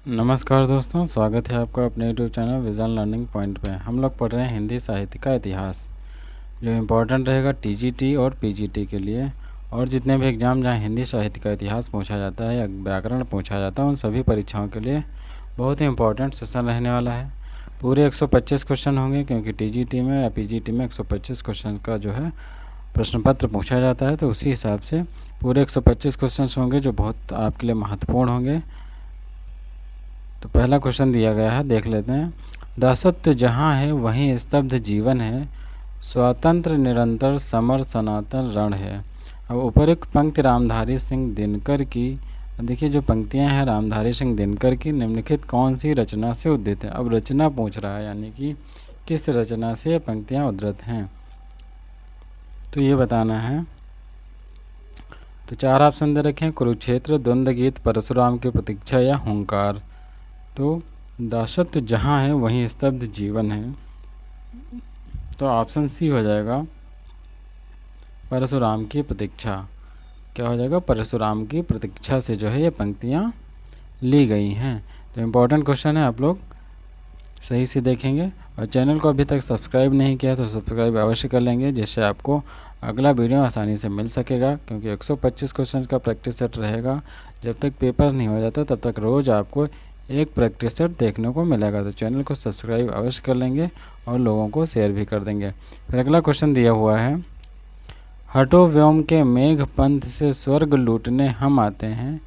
नमस्कार दोस्तों, स्वागत है आपका अपने YouTube channel vision learning point पे। हम लोग पढ़ रहे हैं हिंदी साहित्य का इतिहास, जो इम्पोर्टेंट रहेगा टीजीटी और पीजीटी के लिए। और जितने भी एग्ज़ाम जहाँ हिंदी साहित्य का इतिहास पूछा जाता है या व्याकरण पूछा जाता है, उन सभी परीक्षाओं के लिए बहुत ही इम्पोर्टेंट सेशन रहने वाला है। पूरे 125 क्वेश्चन होंगे, क्योंकि टीजीटी में या पीजीटी में 125 क्वेश्चन का जो है प्रश्न पत्र पूछा जाता है। तो उसी हिसाब से पूरे 125 क्वेश्चन होंगे, जो बहुत आपके लिए महत्वपूर्ण होंगे। तो पहला क्वेश्चन दिया गया है, देख लेते हैं। दासत्व जहाँ है वहीं स्तब्ध जीवन है, स्वतंत्र निरंतर समर सनातन रण है। अब उपरोक्त पंक्ति रामधारी सिंह दिनकर की, देखिए जो पंक्तियां हैं रामधारी सिंह दिनकर की, निम्नलिखित कौन सी रचना से उद्धृत है। अब रचना पूछ रहा है, यानी कि किस रचना से ये पंक्तियां उद्धृत हैं, तो ये बताना है। तो 4 ऑप्शन दे रखे हैं, कुरुक्षेत्र, द्वंद्व गीत, परशुराम की प्रतीक्षा या हुंकार। तो दासत्व जहाँ है वहीं स्तब्ध जीवन है, तो ऑप्शन सी हो जाएगा परशुराम की प्रतीक्षा। क्या हो जाएगा? परशुराम की प्रतीक्षा से जो है ये पंक्तियाँ ली गई हैं। तो इम्पोर्टेंट क्वेश्चन है, आप लोग सही से देखेंगे। और चैनल को अभी तक सब्सक्राइब नहीं किया तो सब्सक्राइब अवश्य कर लेंगे, जिससे आपको अगला वीडियो आसानी से मिल सकेगा। क्योंकि 125 क्वेश्चन का प्रैक्टिस सेट रहेगा। जब तक पेपर नहीं हो जाता तब तक रोज़ आपको एक प्रैक्टिस सेट देखने को मिलेगा। तो चैनल को सब्सक्राइब अवश्य कर लेंगे और लोगों को शेयर भी कर देंगे। फिर अगला क्वेश्चन दिया हुआ है, हटो व्योम के मेघ पंथ से स्वर्ग लूटने हम आते हैं,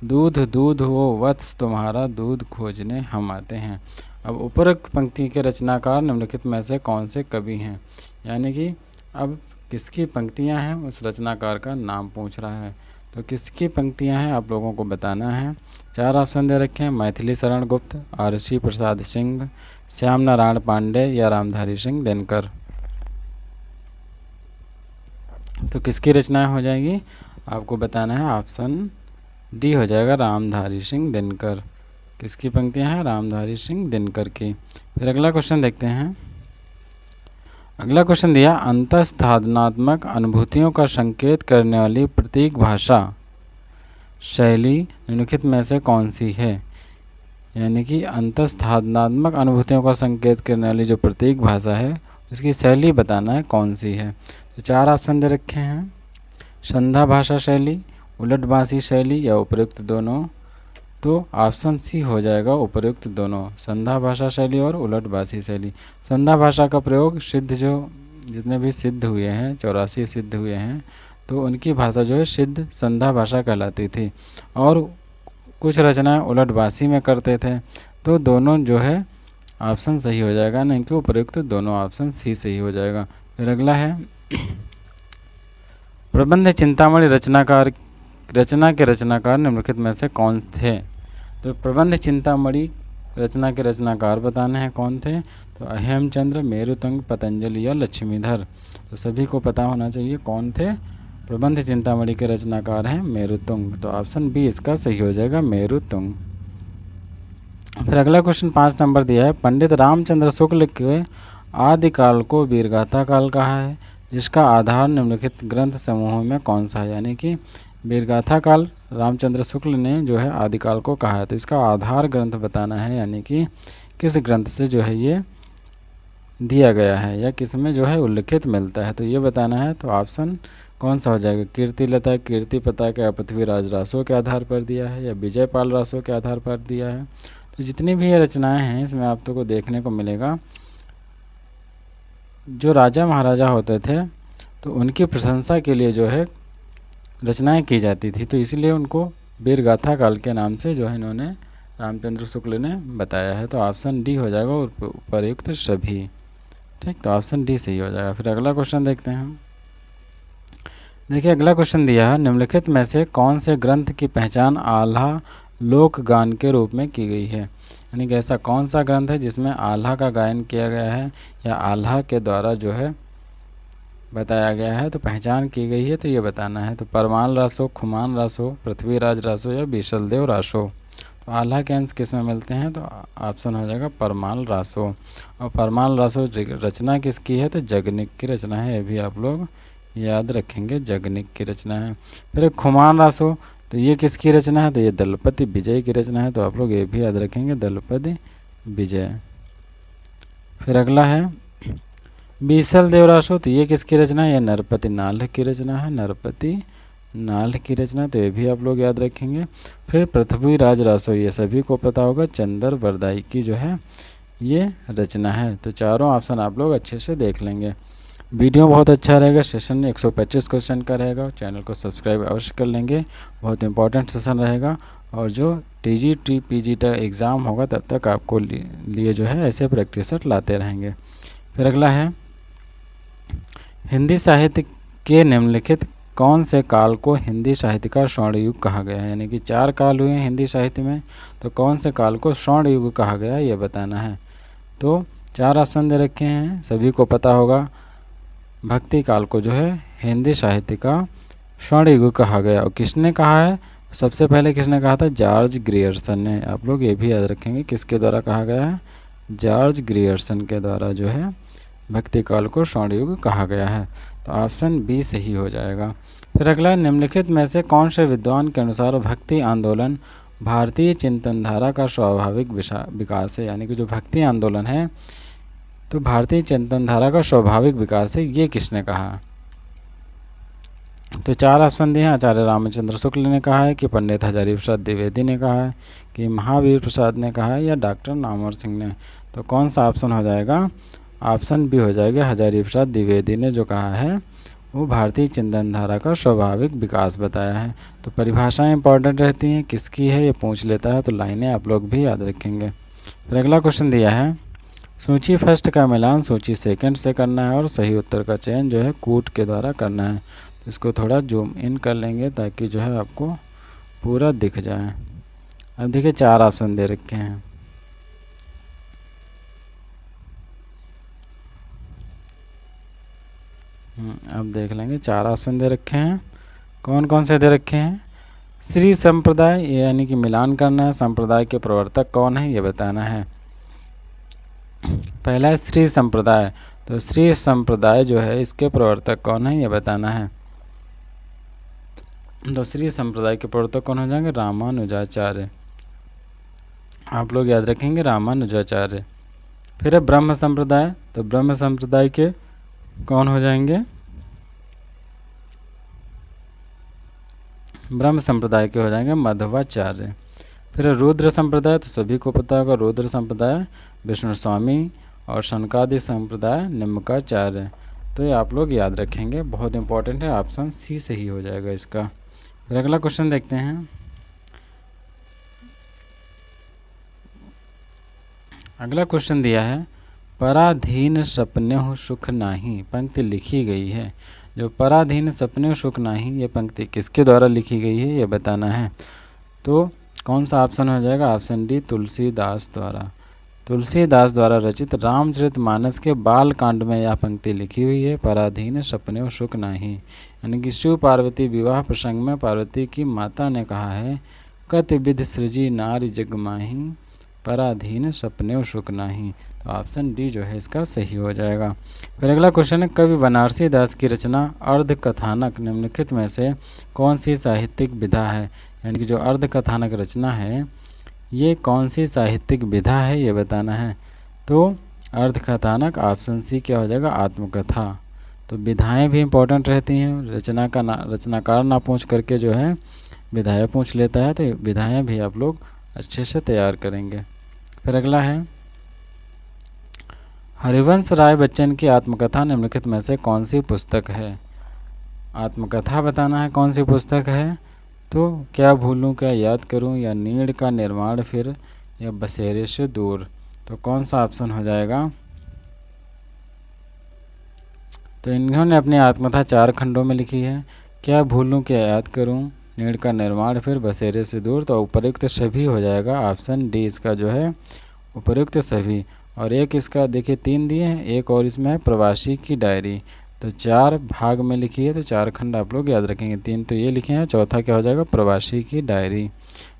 दूध दूध वो वत्स तुम्हारा दूध खोजने हम आते हैं। अब उपरोक्त पंक्ति के रचनाकार निम्नलिखित में से कौन से कवि हैं, यानी कि अब किसकी पंक्तियां हैं उस रचनाकार का नाम पूछ रहा है। तो किसकी पंक्तियां हैं आप लोगों को बताना है। 4 ऑप्शन दे रखे हैं, मैथिली शरण गुप्त, आरसी प्रसाद सिंह, श्याम नारायण पांडे या रामधारी सिंह दिनकर। तो किसकी रचनाएं हो जाएगी आपको बताना है। ऑप्शन डी हो जाएगा, रामधारी सिंह दिनकर। किसकी पंक्तियां हैं? रामधारी सिंह दिनकर की। फिर अगला क्वेश्चन देखते हैं। अगला क्वेश्चन दिया, अंतःस्थानात्मक अनुभूतियों का संकेत करने वाली प्रतीक भाषा शैली निम्नलिखित में से कौन सी है, यानी कि अंतःस्थानात्मक अनुभूतियों का संकेत करने वाली जो प्रतीक भाषा है उसकी शैली बताना है कौन सी है। तो 4 ऑप्शन दे रखे हैं, संधा भाषा शैली, उलटबासी शैली या उपयुक्त दोनों। तो ऑप्शन सी हो जाएगा, उपयुक्त दोनों, संधा भाषा शैली और उलटबासी शैली। संधा भाषा का प्रयोग सिद्ध, जो जितने भी सिद्ध हुए हैं 84 सिद्ध हुए हैं, तो उनकी भाषा जो है सिद्ध संधा भाषा कहलाती थी। और कुछ रचनाएं उलटबासी में करते थे। तो दोनों जो है ऑप्शन सही हो जाएगा, नहीं कि उपयुक्त दोनों, ऑप्शन सी सही हो जाएगा। फिर अगला है, प्रबंध चिंतामणि रचना के रचनाकार निम्नलिखित में से कौन थे। तो प्रबंध चिंतामणि रचना के रचनाकार बताने हैं कौन थे। तो हेमचंद्र, मेरुतंग, पतंजलि या लक्ष्मीधर। तो सभी को पता होना चाहिए कौन थे। प्रबंध चिंतामणि के रचनाकार हैं मेरुतुंग। तो ऑप्शन बी इसका सही हो जाएगा, मेरुतुंग। फिर अगला क्वेश्चन 5 नंबर दिया है, पंडित रामचंद्र शुक्ल के आदिकाल को वीरगाथा काल कहा है, जिसका आधार निम्नलिखित ग्रंथ समूहों में कौन सा है। यानी कि वीरगाथा काल रामचंद्र शुक्ल ने जो है आदिकाल को कहा है, तो इसका आधार ग्रंथ बताना है, यानी कि किस ग्रंथ से जो है ये दिया गया है या किस में जो है उल्लिखित मिलता है, तो ये बताना है। तो ऑप्शन कौन सा हो जाएगा, कीर्तिलता, कीर्तिपता के पृथ्वीराज रासो के आधार पर दिया है या विजयपाल रासो के आधार पर दिया है। तो जितनी भी ये रचनाएं हैं इसमें आप को देखने को मिलेगा, जो राजा महाराजा होते थे तो उनकी प्रशंसा के लिए जो है रचनाएं की जाती थी, तो इसलिए उनको वीरगाथा काल के नाम से जो है इन्होंने रामचंद्र शुक्ल ने बताया है। तो ऑप्शन डी हो जाएगा, उपयुक्त सभी। ठीक, तो ऑप्शन डी सही हो जाएगा। फिर अगला क्वेश्चन देखते हैं। देखिए अगला क्वेश्चन दिया है, निम्नलिखित में से कौन से ग्रंथ की पहचान आल्हा लोक गान के रूप में की गई है। यानी कि ऐसा कौन सा ग्रंथ है जिसमें आल्हा का गायन किया गया है या आल्हा के द्वारा जो है बताया गया है, तो पहचान की गई है, तो ये बताना है। तो परमाल रासो, खुमान रासो, पृथ्वीराज रासो या बीसलदेव रासो। तो आल्हा के अंश किस में मिलते हैं, तो ऑप्शन हो जाएगा परमाल रासो। और परमाल रासो रचना किसकी है, तो जगनिक की रचना है, ये भी आप लोग याद रखेंगे, जगनिक की रचना है। फिर खुमान रासो तो ये किसकी रचना है? तो ये दलपति विजय की रचना है। तो आप लोग ये भी याद रखेंगे, दलपति विजय। फिर अगला है बीसल देवरासो। तो ये किसकी रचना है? ये नरपति नाल की रचना है, नरपति नाल की रचना। तो ये भी आप लोग याद रखेंगे। फिर पृथ्वीराज रासो, ये सभी को पता होगा, चंदर बरदाई की जो है ये रचना है। तो चारों ऑप्शन आप लोग अच्छे से देख लेंगे। वीडियो बहुत अच्छा रहेगा, सेशन 125 क्वेश्चन का रहेगा। चैनल को सब्सक्राइब अवश्य कर लेंगे, बहुत इंपॉर्टेंट सेशन रहेगा। और जो TGT PGT एग्ज़ाम होगा तब तक आपको लिए जो है ऐसे प्रैक्टिस सेट लाते रहेंगे। फिर अगला है हिंदी साहित्य के निम्नलिखित कौन से काल को हिंदी साहित्य का स्वर्ण युग कहा गया है? यानी कि 4 काल हुए हैं हिंदी साहित्य में, तो कौन से काल को स्वर्ण युग कहा गया है ये बताना है। तो 4 ऑप्शन दे रखे हैं, सभी को पता होगा। भक्ति काल को जो है हिंदी साहित्य का स्वर्ण युग कहा गया। और किसने कहा है? सबसे पहले किसने कहा था? जॉर्ज ग्रियर्सन ने। आप लोग ये भी याद रखेंगे, किसके द्वारा कहा गया है? जॉर्ज ग्रियर्सन के द्वारा जो है भक्ति काल को स्वर्ण युग कहा गया है। तो ऑप्शन बी सही हो जाएगा। फिर अगला, निम्नलिखित में से कौन से विद्वान के अनुसार भक्ति आंदोलन भारतीय चिंतन धारा का स्वाभाविक विकास है? यानी कि जो भक्ति आंदोलन है तो भारतीय चिंतन धारा का स्वाभाविक विकास है, ये किसने कहा? तो 4 ऑप्शन दिए हैं। आचार्य रामचंद्र शुक्ल ने कहा है, कि पंडित हजारी प्रसाद द्विवेदी ने कहा है, कि महावीर प्रसाद ने कहा है, या डॉक्टर नामवर सिंह ने। तो कौन सा ऑप्शन हो जाएगा? ऑप्शन बी हो जाएगा, हजारी प्रसाद द्विवेदी ने जो कहा है वो भारतीय चिंतन धारा का स्वाभाविक विकास बताया है। तो परिभाषाएं इंपॉर्टेंट रहती हैं, किसकी है ये पूछ लेता है, तो लाइनें आप लोग भी याद रखेंगे। फिर अगला क्वेश्चन दिया है, सूची फर्स्ट का मिलान सूची सेकंड से करना है और सही उत्तर का चयन जो है कूट के द्वारा करना है। तो इसको थोड़ा जूम इन कर लेंगे ताकि जो है आपको पूरा दिख जाए। अब देखिए 4 ऑप्शन दे रखे हैं। अब देख लेंगे 4 ऑप्शन दे रखे हैं। कौन कौन से दे रखे हैं? श्री संप्रदाय, यानी कि मिलान करना है। संप्रदाय के प्रवर्तक कौन है ये बताना है। पहला है श्री संप्रदाय, तो श्री संप्रदाय जो है इसके प्रवर्तक कौन है ये बताना है। तो श्री संप्रदाय के प्रवर्तक कौन हो जाएंगे? रामानुजाचार्य। आप लोग याद रखेंगे रामानुजाचार्य। फिर है ब्रह्म संप्रदाय, तो ब्रह्म संप्रदाय के कौन हो जाएंगे? ब्रह्म संप्रदाय के हो जाएंगे मध्वाचार्य। फिर रुद्र संप्रदाय, तो सभी को पता होगा रुद्र संप्रदाय विष्णु स्वामी, और शनकादि संप्रदाय निम्काचार्य। तो ये आप लोग याद रखेंगे, बहुत इंपॉर्टेंट है, ऑप्शन सी सही हो जाएगा इसका। फिर अगला क्वेश्चन देखते हैं। अगला क्वेश्चन दिया है, पराधीन सपने सुख नाही, पंक्ति लिखी गई है। जो पराधीन सपने सुख नाही ये पंक्ति किसके द्वारा लिखी गई है ये बताना है। तो कौन सा ऑप्शन हो जाएगा? ऑप्शन डी, तुलसीदास द्वारा। तुलसीदास द्वारा रचित रामचरितमानस के बाल कांड में यह पंक्ति लिखी हुई है, पराधीन सपने सुख नाही। यानी कि शिव पार्वती विवाह प्रसंग में पार्वती की माता ने कहा है, कत विधि सृजी नारी जग माही, पराधीन सपने सुख नाही। तो ऑप्शन डी जो है इसका सही हो जाएगा। फिर अगला क्वेश्चन है, कवि बनारसी दास की रचना अर्ध कथानक निम्नलिखित में से कौन सी साहित्यिक विधा है? यानी कि जो अर्ध कथानक रचना है ये कौन सी साहित्यिक विधा है ये बताना है। तो अर्ध कथानक ऑप्शन सी क्या हो जाएगा? आत्मकथा। तो विधाएं भी इंपॉर्टेंट रहती हैं, रचनाकार ना पूछ करके जो है विधाएं पूछ लेता है, तो विधाएं भी आप लोग अच्छे से तैयार करेंगे। फिर अगला है, हरिवंश राय बच्चन की आत्मकथा निम्नलिखित में से कौन सी पुस्तक है? आत्मकथा बताना है कौन सी पुस्तक है। तो क्या भूलूं क्या याद करूं, या नीड़ का निर्माण फिर, या बसेरे से दूर। तो कौन सा ऑप्शन हो जाएगा? तो इन्होंने अपनी आत्मकथा 4 खंडों में लिखी है, क्या भूलूं क्या याद करूं, नीड़ का निर्माण फिर, बसेरे से दूर। तो उपयुक्त सभी हो जाएगा, ऑप्शन डी इसका जो है उपयुक्त सभी। और एक इसका देखिए 3 दिए हैं, एक और इसमें है प्रवासी की डायरी। तो 4 भाग में लिखी है, तो 4 खंड आप लोग याद रखेंगे। 3 तो ये लिखे हैं, चौथा क्या हो जाएगा? प्रवासी की डायरी।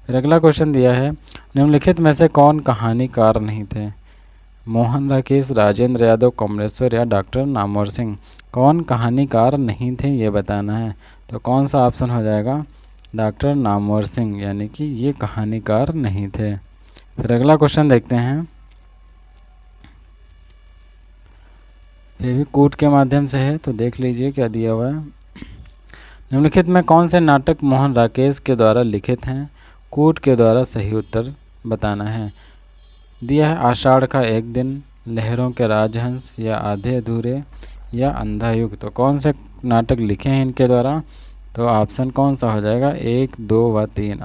फिर अगला क्वेश्चन दिया है, निम्नलिखित में से कौन कहानीकार नहीं थे? मोहन राकेश, राजेंद्र यादव, कमलेश्वर, या डॉक्टर नामवर सिंह। कौन कहानीकार नहीं थे ये बताना है। तो कौन सा ऑप्शन हो जाएगा? डॉक्टर नामवर सिंह, यानी कि ये कहानीकार नहीं थे। फिर अगला क्वेश्चन देखते हैं, ये भी कूट के माध्यम से है, तो देख लीजिए क्या दिया हुआ है। निम्नलिखित में कौन से नाटक मोहन राकेश के द्वारा लिखित हैं? कूट के द्वारा सही उत्तर बताना है। दिया है आषाढ़ का एक दिन, लहरों के राजहंस, या आधे अधूरे, या अंधा युग। तो कौन से नाटक लिखे हैं इनके द्वारा? तो ऑप्शन कौन सा हो जाएगा? 1, 2 व 3।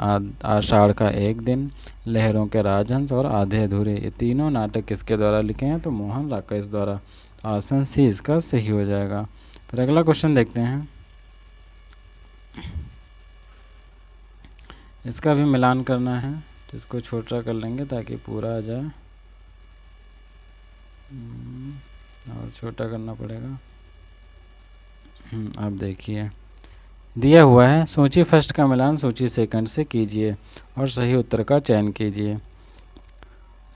आषाढ़ का एक दिन, लहरों के राजहंस और आधे अधूरे, ये तीनों नाटक किसके द्वारा लिखे हैं? तो मोहन राकेश द्वारा। ऑप्शन सी इसका सही हो जाएगा। फिर अगला क्वेश्चन देखते हैं, इसका भी मिलान करना है, तो इसको छोटा कर लेंगे ताकि पूरा आ जाए, और छोटा करना पड़ेगा। अब देखिए दिया हुआ है, सूची फर्स्ट का मिलान सूची सेकंड से कीजिए और सही उत्तर का चयन कीजिए।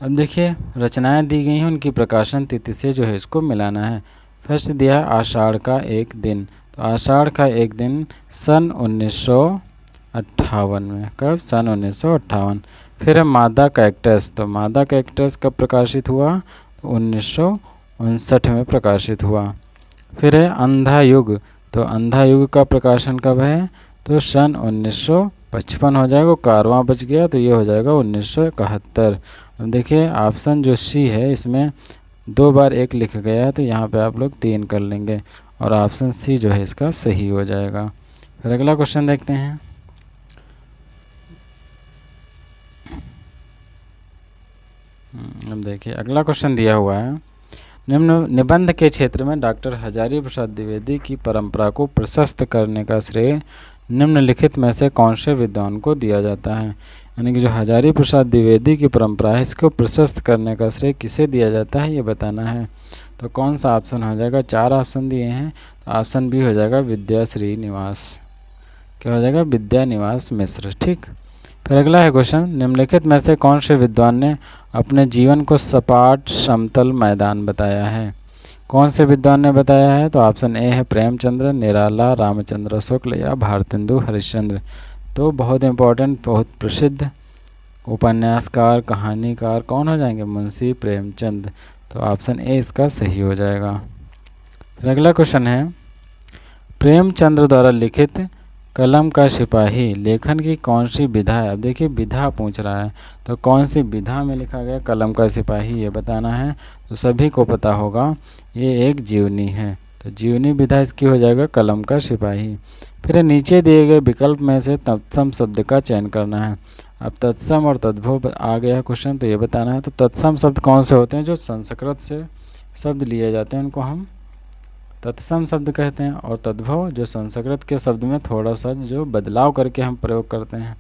अब देखिए रचनाएं दी गई हैं, उनकी प्रकाशन तिथि से जो है इसको मिलाना है। फर्स्ट दिया है आषाढ़ का एक दिन, तो आषाढ़ का एक दिन सन 1958 में। कब? सन 1958। फिर है मादा कैक्टस, तो मादा कैक्टस कब प्रकाशित हुआ? तो 1959 में प्रकाशित हुआ। फिर है अंधा युग, तो अंधा युग का प्रकाशन कब है? तो सन 1955 हो जाएगा, कारवां बच गया, तो ये हो जाएगा 1971। अब देखिए ऑप्शन जो सी है इसमें 2 बार 1 लिख गया है, तो यहाँ पे आप लोग 3 कर लेंगे और ऑप्शन सी जो है इसका सही हो जाएगा। फिर अगला क्वेश्चन देखते हैं, अब देखिए अगला क्वेश्चन दिया हुआ है, निम्न निबंध के क्षेत्र में डॉक्टर हजारी प्रसाद द्विवेदी की परंपरा को प्रशस्त करने का श्रेय निम्नलिखित में से कौन से विद्वान को दिया जाता है? यानी कि जो हजारी प्रसाद द्विवेदी की परंपरा है इसको प्रशस्त करने का श्रेय किसे दिया जाता है, ये बताना है। तो कौन सा ऑप्शन हो जाएगा? 4 ऑप्शन दिए हैं, तो ऑप्शन बी हो जाएगा विद्याश्री निवास। क्या हो जाएगा? विद्यानिवास मिश्र। ठीक। फिर अगला है क्वेश्चन, निम्नलिखित में से कौन से विद्वान ने अपने जीवन को सपाट समतल मैदान बताया है? कौन से विद्वान ने बताया है? तो ऑप्शन ए है प्रेमचंद्र, निराला, रामचंद्र शुक्ल, या भारतेंदु हरिश्चंद्र। तो बहुत इंपॉर्टेंट, बहुत प्रसिद्ध उपन्यासकार, कहानीकार कौन हो जाएंगे? मुंशी प्रेमचंद। तो ऑप्शन ए इसका सही हो जाएगा। फिर अगला क्वेश्चन है, प्रेमचंद्र द्वारा लिखित कलम का सिपाही लेखन की कौन सी विधा है? अब देखिए विधा पूछ रहा है, तो कौन सी विधा में लिखा गया कलम का सिपाही, ये बताना है। तो सभी को पता होगा ये एक जीवनी है, तो जीवनी विधा इसकी हो जाएगा कलम का सिपाही। फिर नीचे दिए गए विकल्प में से तत्सम शब्द का चयन करना है। अब तत्सम और तद्भव आ गया क्वेश्चन, तो ये बताना है। तो तत्सम शब्द कौन से होते हैं? जो संस्कृत से शब्द लिए जाते हैं उनको हम तत्सम शब्द कहते हैं, और तद्भव जो संस्कृत के शब्द में थोड़ा सा जो बदलाव करके हम प्रयोग करते हैं।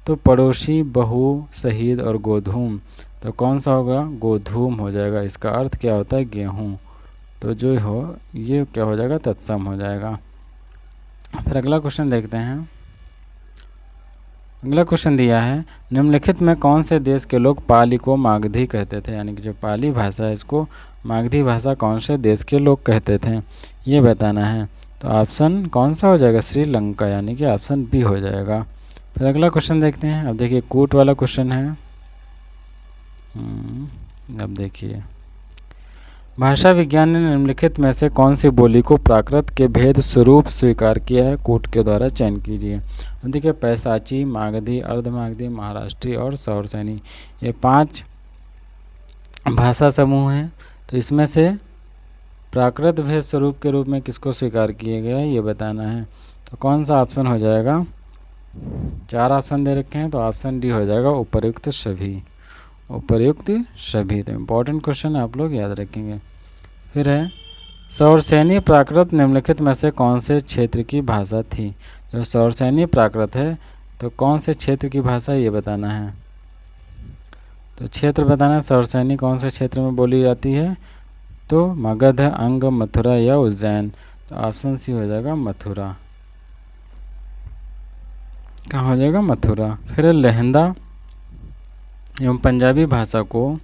तो पड़ोसी, बहू, शहीद और गोधूम, तो कौन सा होगा? गोधूम हो जाएगा। इसका अर्थ क्या होता है? गेहूँ। तो जो हो ये क्या हो जाएगा? तत्सम हो जाएगा। फिर अगला क्वेश्चन देखते हैं, अगला क्वेश्चन दिया है, निम्नलिखित में कौन से देश के लोग पाली को मागधी कहते थे? यानी कि जो पाली भाषा है इसको मागधी भाषा कौन से देश के लोग कहते थे, ये बताना है। तो ऑप्शन कौन सा हो जाएगा? श्रीलंका, यानी कि ऑप्शन बी हो जाएगा। फिर अगला क्वेश्चन देखते हैं, अब देखिए कूट वाला क्वेश्चन है। अब देखिए, भाषा विज्ञान ने निम्नलिखित में से कौन सी बोली को प्राकृत के भेद स्वरूप स्वीकार किया है? कूट के द्वारा चयन कीजिए। देखिए पैसाची, मागधी, अर्धमागधी, महाराष्ट्री और सौरसैनी, ये 5 भाषा समूह हैं। तो इसमें से प्राकृत भेद स्वरूप के रूप में किसको स्वीकार किया गया है, ये बताना है। तो कौन सा ऑप्शन हो जाएगा? 4 ऑप्शन दे रखे हैं, तो ऑप्शन डी हो जाएगा उपर्युक्त सभी। उपर्युक्त सभी, तो इम्पोर्टेंट क्वेश्चन आप लोग याद रखेंगे। फिर है सौरसैनी प्राकृत निम्नलिखित में से कौन से क्षेत्र की भाषा थी? जो सौरसैनी प्राकृत है तो कौन से क्षेत्र की भाषा, ये बताना है। तो क्षेत्र बताना है, सौरसैनी कौन से क्षेत्र में बोली जाती है? तो मगध, अंग, मथुरा या उज्जैन। तो ऑप्शन सी हो जाएगा मथुरा। कहाँ हो जाएगा? मथुरा। फिर लहंदा एवं पंजाबी भाषा को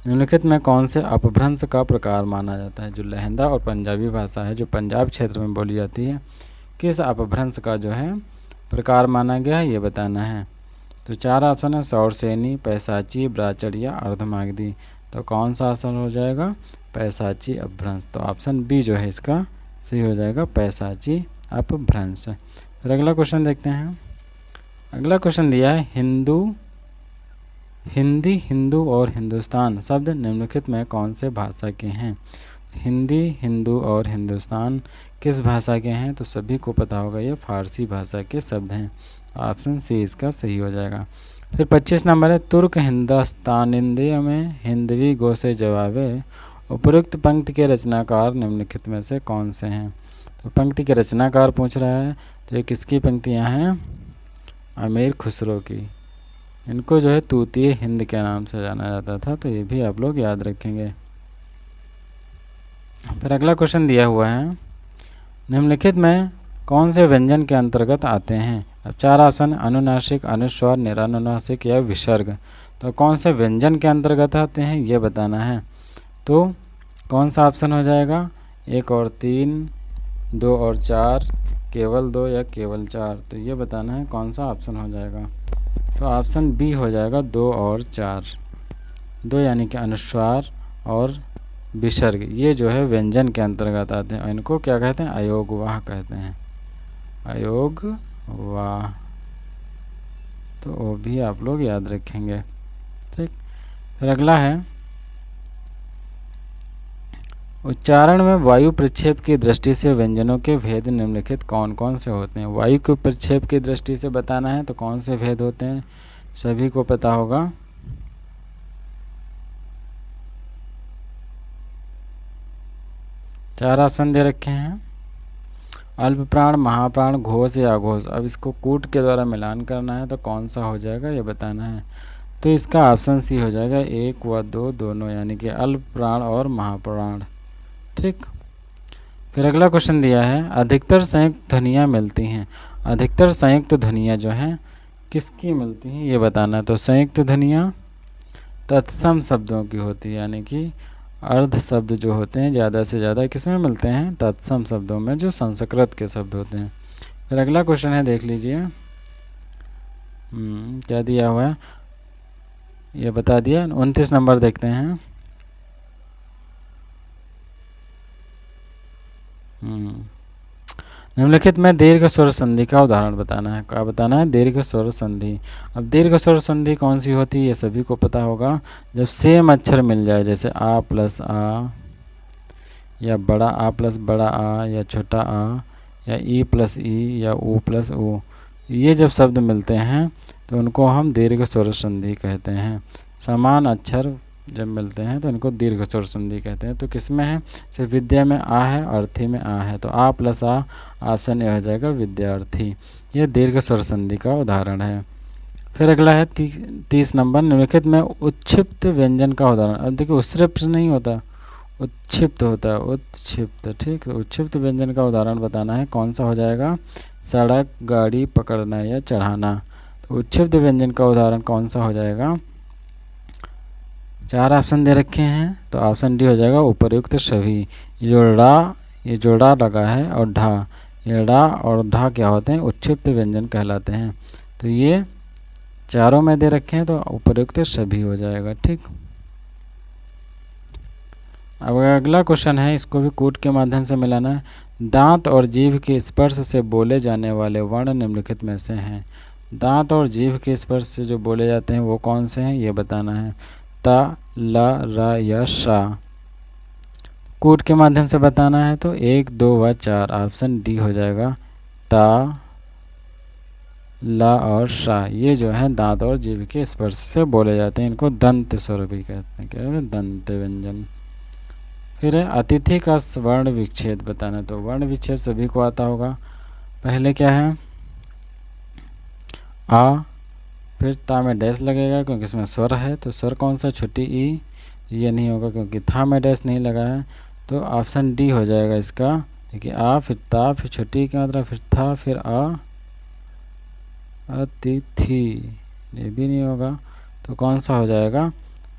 निम्नलिखित में कौन से अपभ्रंश का प्रकार माना जाता है? जो लहंदा और पंजाबी भाषा है जो पंजाब क्षेत्र में बोली जाती है, किस अपभ्रंश का जो है प्रकार माना गया है, ये बताना है। तो 4 ऑप्शन है, शौरसेनी, पैशाची, ब्राह्मण या अर्धमागधी। तो कौन सा आंसर हो जाएगा? पैशाची अपभ्रंश। तो ऑप्शन बी जो है इसका सही हो जाएगा, पैशाची अपभ्रंश। फिर अगला क्वेश्चन देखते हैं। अगला क्वेश्चन दिया है, हिंदी, हिंदू और हिंदुस्तान शब्द निम्नलिखित में कौन से भाषा के हैं? हिंदी, हिंदू और हिंदुस्तान किस भाषा के हैं? तो सभी को पता होगा ये फारसी भाषा के शब्द हैं। ऑप्शन सी इसका सही हो जाएगा। फिर 25 नंबर है, तुर्क हिंदुस्तानिंदी में हिंदवी गो से जवाबे। उपरोक्त पंक्ति के रचनाकार निम्नलिखित में से कौन से हैं? तो पंक्ति के रचनाकार पूछ रहा है, तो ये किसकी पंक्तियाँ हैं? अमीर खुसरो की। इनको जो है तूतीय हिंद के नाम से जाना जाता था, तो ये भी आप लोग याद रखेंगे। फिर अगला क्वेश्चन दिया हुआ है, निम्नलिखित में कौन से व्यंजन के अंतर्गत आते हैं? अब 4 ऑप्शन, अनुनासिक, अनुस्वार, निरानुनासिक या विसर्ग। तो कौन से व्यंजन के अंतर्गत आते हैं ये बताना है। तो कौन सा ऑप्शन हो जाएगा? 1 और 3, 2 और 4, केवल 2 या केवल 4। तो ये बताना है कौन सा ऑप्शन हो जाएगा। तो ऑप्शन बी हो जाएगा 2 और 4। 2 यानी कि अनुस्वार और विसर्ग, ये जो है व्यंजन के अंतर्गत आते हैं। इनको क्या कहते हैं? अयोगवाह कहते हैं, अयोगवाह। तो वो भी आप लोग याद रखेंगे, ठीक। फिर अगला है, उच्चारण में वायु प्रक्षेप की दृष्टि से व्यंजनों के भेद निम्नलिखित कौन कौन से होते हैं? वायु के प्रक्षेप की दृष्टि से बताना है, तो कौन से भेद होते हैं? सभी को पता होगा। चार ऑप्शन दे रखे हैं, अल्प प्राण, महाप्राण, घोष या अघोष। अब इसको कूट के द्वारा मिलान करना है, तो कौन सा हो जाएगा ये बताना है। तो इसका ऑप्शन सी हो जाएगा, 1 व 2 दोनों, यानी कि अल्प प्राण और महाप्राण, ठीक। फिर अगला क्वेश्चन दिया है, अधिकतर संयुक्त ध्वनियाँ मिलती हैं। अधिकतर संयुक्त ध्वनियाँ जो हैं किसकी मिलती हैं ये बताना है। तो संयुक्त ध्वनियाँ तत्सम शब्दों की होती है, यानी कि अर्ध शब्द जो होते हैं ज़्यादा से ज़्यादा किस में मिलते हैं? तत्सम शब्दों में, जो संस्कृत के शब्द होते हैं। फिर अगला क्वेश्चन है, देख लीजिए क्या दिया हुआ है, ये बता दिया। 29 नंबर देखते हैं। निम्नलिखित में दीर्घ स्वर संधि का उदाहरण बताना है। क्या बताना है? दीर्घ स्वर संधि। अब दीर्घ स्वर संधि कौन सी होती है ये सभी को पता होगा। जब सेम अक्षर मिल जाए, जैसे आ प्लस आ, या बड़ा आ प्लस बड़ा आ, या छोटा आ, या ई प्लस ई, या ऊ प्लस ऊ, ये जब शब्द मिलते हैं तो उनको हम दीर्घ स्वर संधि कहते हैं। समान अक्षर जब मिलते हैं तो इनको दीर्घ स्वर संधि कहते हैं। तो किस में है? सिर्फ विद्या में आ है, अर्थी में आ है, तो आ प्लस आ, ऑप्शन ए हो जाएगा विद्यार्थी। ये दीर्घ स्वर संधि का उदाहरण है। फिर अगला है 30 नंबर, निम्नलिखित में उत्क्षिप्त व्यंजन का उदाहरण। अब देखिए उत्क्षिप्त नहीं होता, उत्क्षिप्त होता है, उत्क्षिप्त, ठीक। उत्क्षिप्त व्यंजन का उदाहरण बताना है, कौन सा हो जाएगा? सड़क, गाड़ी पकड़ना या चढ़ाना। तो उत्क्षिप्त व्यंजन का उदाहरण कौन सा हो जाएगा? 4 ऑप्शन दे रखे हैं, तो ऑप्शन डी हो जाएगा उपयुक्त सभी। ये जो ड़ा लगा है, और ढा, ये ड़ा और ढा क्या होते हैं? उत्क्षिप्त व्यंजन कहलाते हैं। तो ये चारों में दे रखे हैं, तो उपयुक्त सभी हो जाएगा, ठीक। अब अगला क्वेश्चन है, इसको भी कूट के माध्यम से मिलाना है। दांत और जीभ के स्पर्श से बोले जाने वाले वर्ण निम्नलिखित में से हैं। दांत और जीभ के स्पर्श से जो बोले जाते हैं वो कौन से हैं ये बताना है। ता, ला, रा या शा। कूट के माध्यम से बताना है, तो 1, 2 व 4, ऑप्शन डी हो जाएगा। ता, ला और शा, ये जो है दांत और जीभ के स्पर्श से बोले जाते हैं। इनको दंत स्वर भी कहते हैं, क्या है? दंत व्यंजन। फिर है अतिथि का वर्ण विच्छेद बताना। तो वर्ण विच्छेद सभी को आता होगा। पहले क्या है? आ, फिर ता में डैश लगेगा क्योंकि इसमें स्वर है, तो स्वर कौन सा? छोटी ई, ये नहीं होगा क्योंकि था में डैश नहीं लगा है, तो ऑप्शन डी हो जाएगा इसका। देखिए आ, फिर ता, फिर छोटी की मात्रा, फिर था, फिर आ, अतिथि, ये भी नहीं होगा, तो कौन सा हो जाएगा?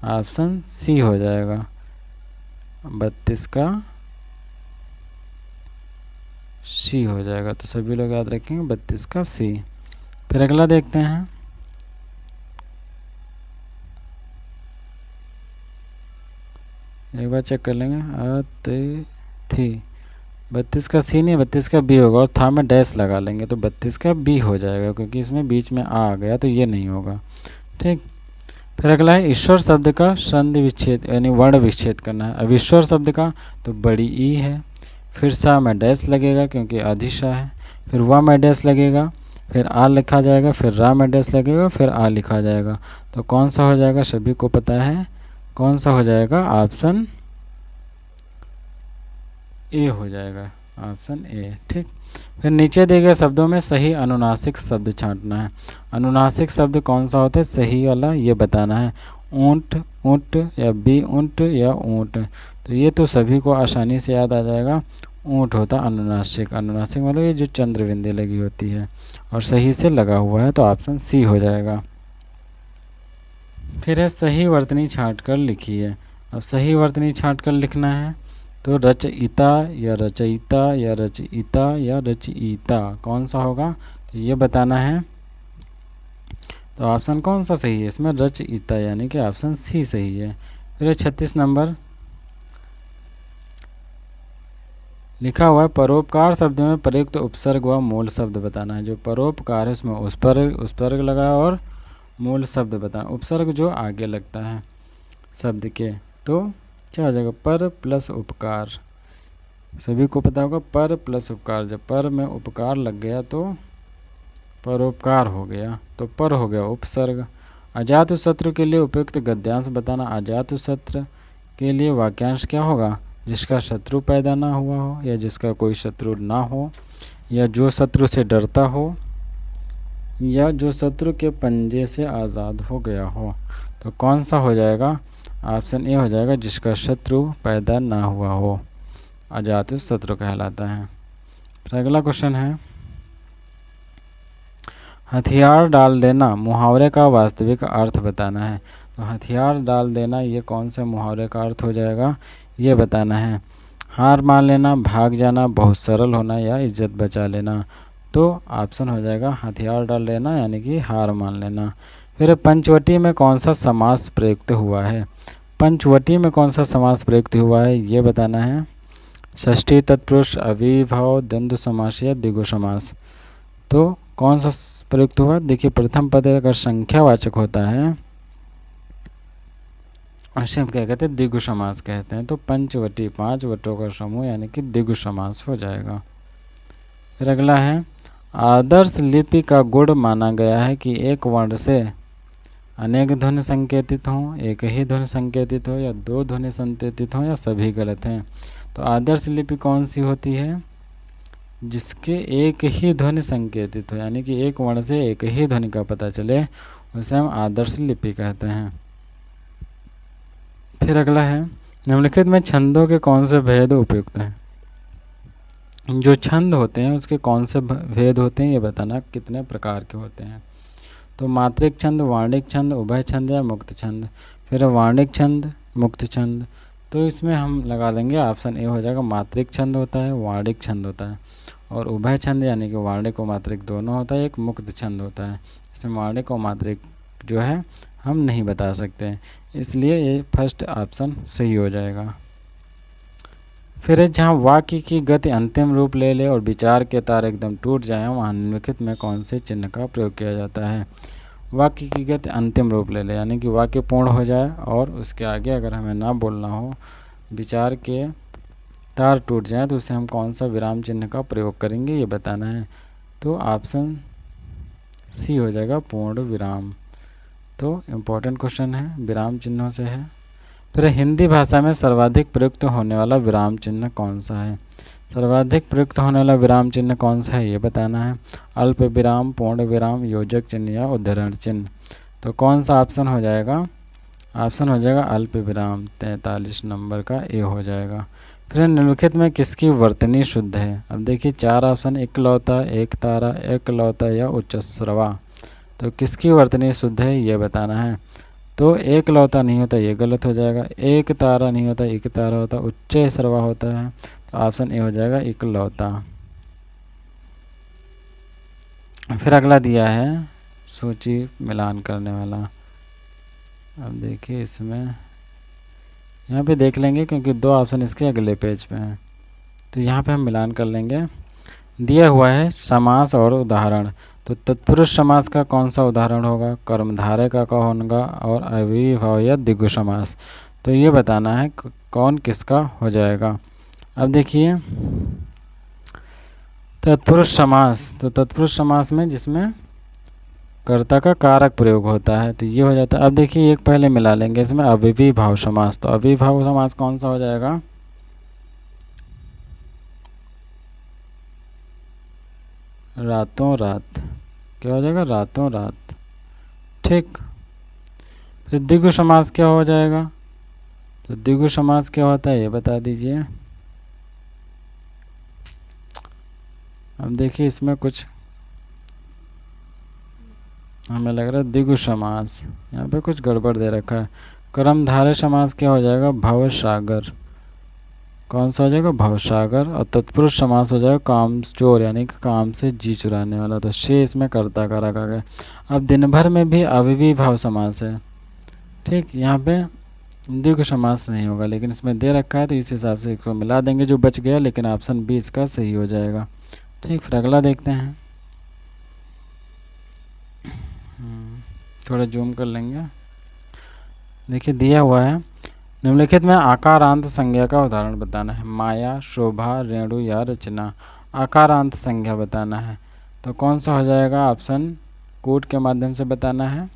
ऑप्शन सी हो जाएगा, 32 का सी हो जाएगा। तो सभी लोग याद रखेंगे 32 का सी। फिर अगला देखते हैं, एक बार चेक कर लेंगे। अतिथि 32 का सी नहीं, 32 का बी होगा, और था में डैश लगा लेंगे तो 32 का बी हो जाएगा, क्योंकि इसमें बीच में आ गया तो ये नहीं होगा। ठीक। फिर अगला है ईश्वर शब्द का संधि विच्छेद यानी वर्ण विच्छेद करना है। अब ईश्वर शब्द का तो बड़ी ई है, फिर सा में डैश लगेगा क्योंकि आधिशा है, फिर वा में डैश लगेगा, फिर आ लिखा जाएगा, फिर रा में डैश लगेगा, फिर आ लिखा जाएगा। तो कौन सा हो जाएगा, सभी को पता है कौन सा हो जाएगा, ऑप्शन ए हो जाएगा, ऑप्शन ए। ठीक। फिर नीचे दिए गए शब्दों में सही अनुनासिक शब्द छांटना है। अनुनासिक शब्द कौन सा होता है, सही वाला ये बताना है। ऊंट, ऊंट या बी ऊंट या ऊंट, तो ये तो सभी को आसानी से याद आ जाएगा, ऊंट होता अनुनासिक। अनुनासिक मतलब ये जो चंद्र बिंदी लगी होती है और सही से लगा हुआ है, तो ऑप्शन सी हो जाएगा। फिर है सही वर्तनी छांट कर लिखिए। अब सही वर्तनी छांट कर लिखना है, तो रचयिता या रचयिता या रचयिता या रचयिता कौन सा होगा, तो ये बताना है। तो ऑप्शन कौन सा सही है इसमें, रचयिता, यानी कि ऑप्शन सी सही है। फिर 36 नंबर लिखा हुआ है परोपकार शब्द में प्रयुक्त उपसर्ग व मूल शब्द बताना है। जो परोपकार है उसमें उपसर्ग लगा है और मूल शब्द बताना। उपसर्ग जो आगे लगता है शब्द के, तो क्या हो जाएगा, पर प्लस उपकार। सभी को पता होगा पर प्लस उपकार, जब पर में उपकार लग गया तो परोपकार हो गया, तो पर हो गया उपसर्ग। अजातशत्रु के लिए उपयुक्त गद्यांश बताना। अजातशत्रु के लिए वाक्यांश क्या होगा, जिसका शत्रु पैदा ना हुआ हो, या जिसका कोई शत्रु ना हो, या जो शत्रु से डरता हो, या जो शत्रु के पंजे से आज़ाद हो गया हो। तो कौन सा हो जाएगा, ऑप्शन ए हो जाएगा, जिसका शत्रु पैदा ना हुआ हो, अजातशत्रु कहलाता है। फिर अगला क्वेश्चन है, हथियार डाल देना मुहावरे का वास्तविक अर्थ बताना है। तो हथियार डाल देना ये कौन से मुहावरे का अर्थ हो जाएगा, ये बताना है। हार मान लेना, भाग जाना, बहुत सरल होना या इज्जत बचा लेना। तो ऑप्शन हो जाएगा हथियार डाल लेना, यानी कि हार मान लेना। फिर पंचवटी में कौन सा समास प्रयुक्त हुआ है। पंचवटी में कौन सा समास प्रयुक्त हुआ है, ये बताना है। षष्ठी तत्पुरुष, अविभाव, द्वंद्व समास या द्विगु समास। तो कौन सा प्रयुक्त हुआ, देखिए प्रथम पद अगर संख्यावाचक होता है उसे हम क्या कहते हैं, द्विगु समास कहते हैं। तो पंचवटी 5 वटों का समूह यानी कि द्विगु समास हो जाएगा। फिर अगला है, आदर्श लिपि का गुण माना गया है कि एक वर्ण से अनेक ध्वनि संकेतित हों, एक ही ध्वनि संकेतित हो, या दो ध्वनि संकेतित हों, या सभी गलत हैं। तो आदर्श लिपि कौन सी होती है, जिसके एक ही ध्वनि संकेतित हो, यानी कि एक वर्ण से एक ही ध्वनि का पता चले, उसे हम आदर्श लिपि कहते हैं। फिर अगला है, निम्नलिखित में छंदों के कौन से भेद उपयुक्त हैं। जो छंद होते हैं उसके कौन से भेद होते हैं, ये बताना, कितने प्रकार के होते हैं। तो मात्रिक छंद, वार्णिक छंद, उभय छंद या मुक्त छंद। फिर वार्णिक छंद, मुक्त छंद, तो इसमें हम लगा देंगे ऑप्शन ए हो जाएगा, मात्रिक छंद होता है, वार्णिक छंद होता है, और उभय छंद यानी कि वार्णिक और मात्रिक दोनों होता है, एक मुक्त छंद होता है। इसमें वार्णिक और मात्रिक जो है हम नहीं बता सकते, इसलिए ये फर्स्ट ऑप्शन सही हो जाएगा। फिर जहाँ वाक्य की गति अंतिम रूप ले ले और विचार के तार एकदम टूट जाए, वहाँ निम्नलिखित में कौन से चिन्ह का प्रयोग किया जाता है। वाक्य की गति अंतिम रूप ले ले यानी कि वाक्य पूर्ण हो जाए और उसके आगे अगर हमें ना बोलना हो, विचार के तार टूट जाए, तो उसे हम कौन सा विराम चिन्ह का प्रयोग करेंगे, ये बताना है। तो ऑप्शन सी हो जाएगा, पूर्ण विराम। तो इम्पोर्टेंट क्वेश्चन है, विराम चिन्हों से है। फिर हिंदी भाषा में सर्वाधिक प्रयुक्त होने वाला विराम चिन्ह कौन सा है। सर्वाधिक प्रयुक्त होने वाला विराम चिन्ह कौन सा है, ये बताना है। अल्प विराम, पूर्ण विराम, योजक चिन्ह या उद्धरण चिन्ह। तो कौन सा ऑप्शन हो जाएगा, ऑप्शन हो जाएगा अल्प विराम, 43 नंबर का ए हो जाएगा। फिर निम्नलिखित में किसकी वर्तनी शुद्ध है। अब देखिए 4 ऑप्शन, एकलौता, एक तारा, एकलौता या उच्चस्रवा। तो किसकी वर्तनी शुद्ध है ये बताना है। तो एकलौता नहीं होता, ये गलत हो जाएगा। एक तारा नहीं होता, एक तारा होता, उच्च स्रवा होता है। तो ऑप्शन ए हो जाएगा एकलौता। फिर अगला दिया है सूची मिलान करने वाला। अब देखिए इसमें यहाँ पे देख लेंगे क्योंकि 2 ऑप्शन इसके अगले पेज पे हैं, तो यहाँ पे हम मिलान कर लेंगे। दिया हुआ है समास और उदाहरण, तो तत्पुरुष समास का कौन सा उदाहरण होगा, कर्मधारय का कौन होगा और अव्ययीभाव या द्विगु समास, तो ये बताना है कौन किसका हो जाएगा। अब देखिए तत्पुरुष समास, तो तत्पुरुष समास में जिसमें कर्ता का कारक प्रयोग होता है तो ये हो जाता है। अब देखिए एक पहले मिला लेंगे इसमें अव्ययीभाव समास, तो अव्ययीभाव समास कौन सा हो जाएगा, रातों रात, क्या हो जाएगा, रातों रात, ठीक। फिर द्विगु समास क्या हो जाएगा, तो द्विगु समास क्या होता है ये बता दीजिए। अब देखिए इसमें कुछ हमें लग रहा है द्विगु समास, यहाँ पे कुछ गड़बड़ दे रखा है। कर्मधारय समास क्या हो जाएगा, भवसागर, कौन सा हो जाएगा, भवसागर। और तत्पुरुष समास हो जाएगा काम चोर, यानी कि काम से जी चुराने वाला, तो शे इसमें कर्ता कारक आ गया। अब दिन भर में भी अव्ययीभाव समास है, ठीक, यहाँ पे द्विगु समास नहीं होगा, लेकिन इसमें दे रखा है तो इस हिसाब से इसको मिला देंगे जो बच गया, लेकिन ऑप्शन बी इसका सही हो जाएगा, ठीक। फिर अगला देखते हैं, थोड़ा जूम कर लेंगे। देखिए दिया हुआ है निम्नलिखित में आकारांत संज्ञा का उदाहरण बताना है, माया, शोभा, रेणु या रचना। आकारांत संज्ञा बताना है तो कौन सा हो जाएगा, ऑप्शन कोड के माध्यम से बताना है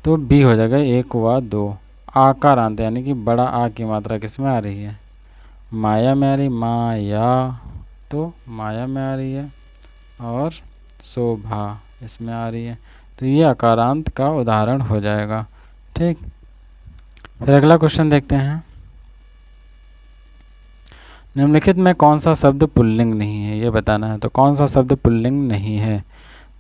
तो बी हो जाएगा 1 व 2। आकारांत यानी कि बड़ा आ की मात्रा किस में आ रही है, माया में आ रही, माया, तो माया में आ रही है, और शोभा इसमें आ रही है, तो ये आकारांत का उदाहरण हो जाएगा, ठीक। फिर अगला क्वेश्चन देखते हैं, निम्नलिखित में कौन सा शब्द पुल्लिंग नहीं है ये बताना है, तो कौन सा शब्द पुल्लिंग नहीं है,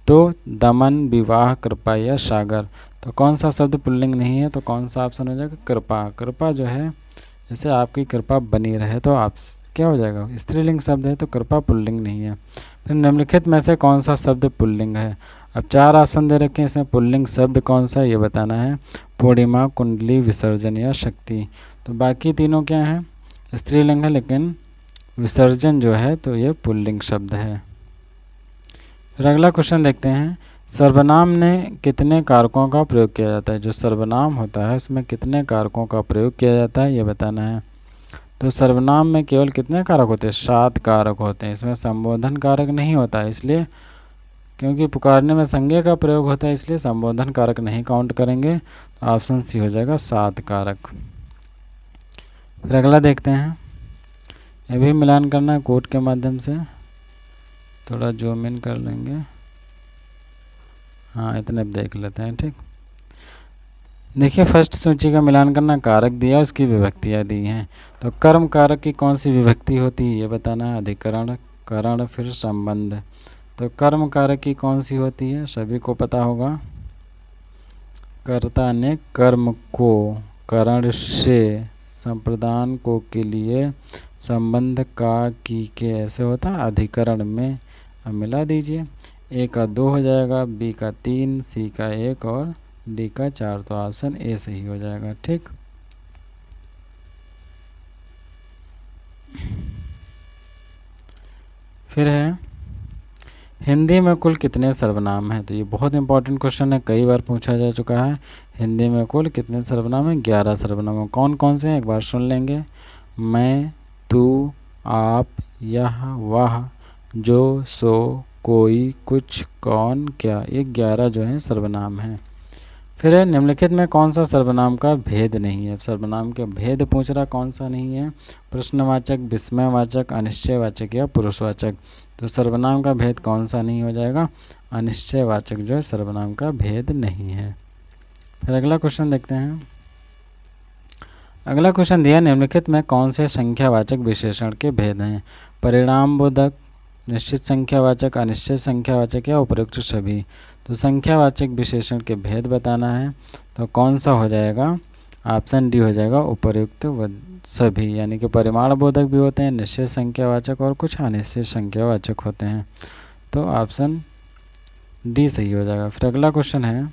तो दमन, विवाह, कृपा या सागर। तो कौन सा शब्द पुल्लिंग नहीं है, तो कौन सा ऑप्शन हो जाएगा, कृपा। कृपा जो है जैसे आपकी कृपा बनी रहे, तो आप क्या हो जाएगा, स्त्रीलिंग शब्द है, तो कृपा पुल्लिंग नहीं है। फिर निम्नलिखित में से कौन सा शब्द पुल्लिंग है, अब 4 ऑप्शन दे रखे हैं, इसमें पुल्लिंग शब्द कौन सा ये बताना है, पूर्णिमा, कुंडली, विसर्जन या शक्ति। तो बाकी तीनों क्या हैं, स्त्रीलिंग है, लेकिन विसर्जन जो है तो ये पुल्लिंग शब्द है। फिर अगला क्वेश्चन देखते हैं, सर्वनाम ने कितने कारकों का प्रयोग किया जाता है, जो सर्वनाम होता है उसमें कितने कारकों का प्रयोग किया जाता है ये बताना है। तो सर्वनाम में केवल कितने कारक होते हैं, 7 कारक होते हैं, इसमें संबोधन कारक नहीं होता है, इसलिए क्योंकि पुकारने में संज्ञा का प्रयोग होता है इसलिए संबोधन कारक नहीं काउंट करेंगे, तो ऑप्शन सी हो जाएगा 7 कारक। फिर अगला देखते हैं, ये भी मिलान करना है कोड के माध्यम से, थोड़ा जूम इन कर लेंगे, हाँ इतने देख लेते हैं, ठीक। देखिए फर्स्ट सूची का मिलान करना, कारक दिया उसकी विभक्तियाँ दी हैं, तो कर्म कारक की कौन सी विभक्ति होती है ये बताना है, अधिकरण, करण, फिर संबंध। तो कर्म कारक की कौन सी होती है, सभी को पता होगा, कर्ता ने कर्म को, करण से, संप्रदान को के लिए, संबंध का की के, ऐसे होता है अधिकरण में। अब मिला दीजिए, ए का 2 हो जाएगा, बी का 3, सी का 1 और डी का 4, तो ऑप्शन ए सही हो जाएगा, ठीक। फिर है हिंदी में कुल कितने सर्वनाम हैं, तो ये बहुत इंपॉर्टेंट क्वेश्चन है, कई बार पूछा जा चुका है। हिंदी में कुल कितने सर्वनाम हैं, 11 सर्वनाम हैं। कौन कौन से हैं एक बार सुन लेंगे, मैं, तू, आप, यह, वह, जो, सो, कोई, कुछ, कौन, क्या, ये 11 जो हैं सर्वनाम हैं। फिर है निम्नलिखित में कौन सा सर्वनाम का भेद नहीं है, सर्वनाम के भेद पूछ रहा, कौन सा नहीं है, प्रश्नवाचक, विस्मयवाचक, अनिश्चयवाचक या पुरुषवाचक। तो सर्वनाम का भेद कौन सा नहीं हो जाएगा, अनिश्चयवाचक जो है सर्वनाम का भेद नहीं है। फिर अगला क्वेश्चन देखते हैं, अगला क्वेश्चन दिया निम्नलिखित में कौन से संख्यावाचक विशेषण के भेद हैं, परिणामबोधक, निश्चित संख्यावाचक, अनिश्चित संख्यावाचक या उपयुक्त सभी। तो संख्यावाचक विशेषण के भेद बताना है, तो कौन सा हो जाएगा, ऑप्शन डी हो जाएगा, उपयुक्त सभी, यानी कि परिमाण बोधक भी होते हैं, निश्चित संख्यावाचक और कुछ अनिश्चित संख्यावाचक होते हैं। तो ऑप्शन डी सही हो जाएगा। फिर अगला क्वेश्चन है,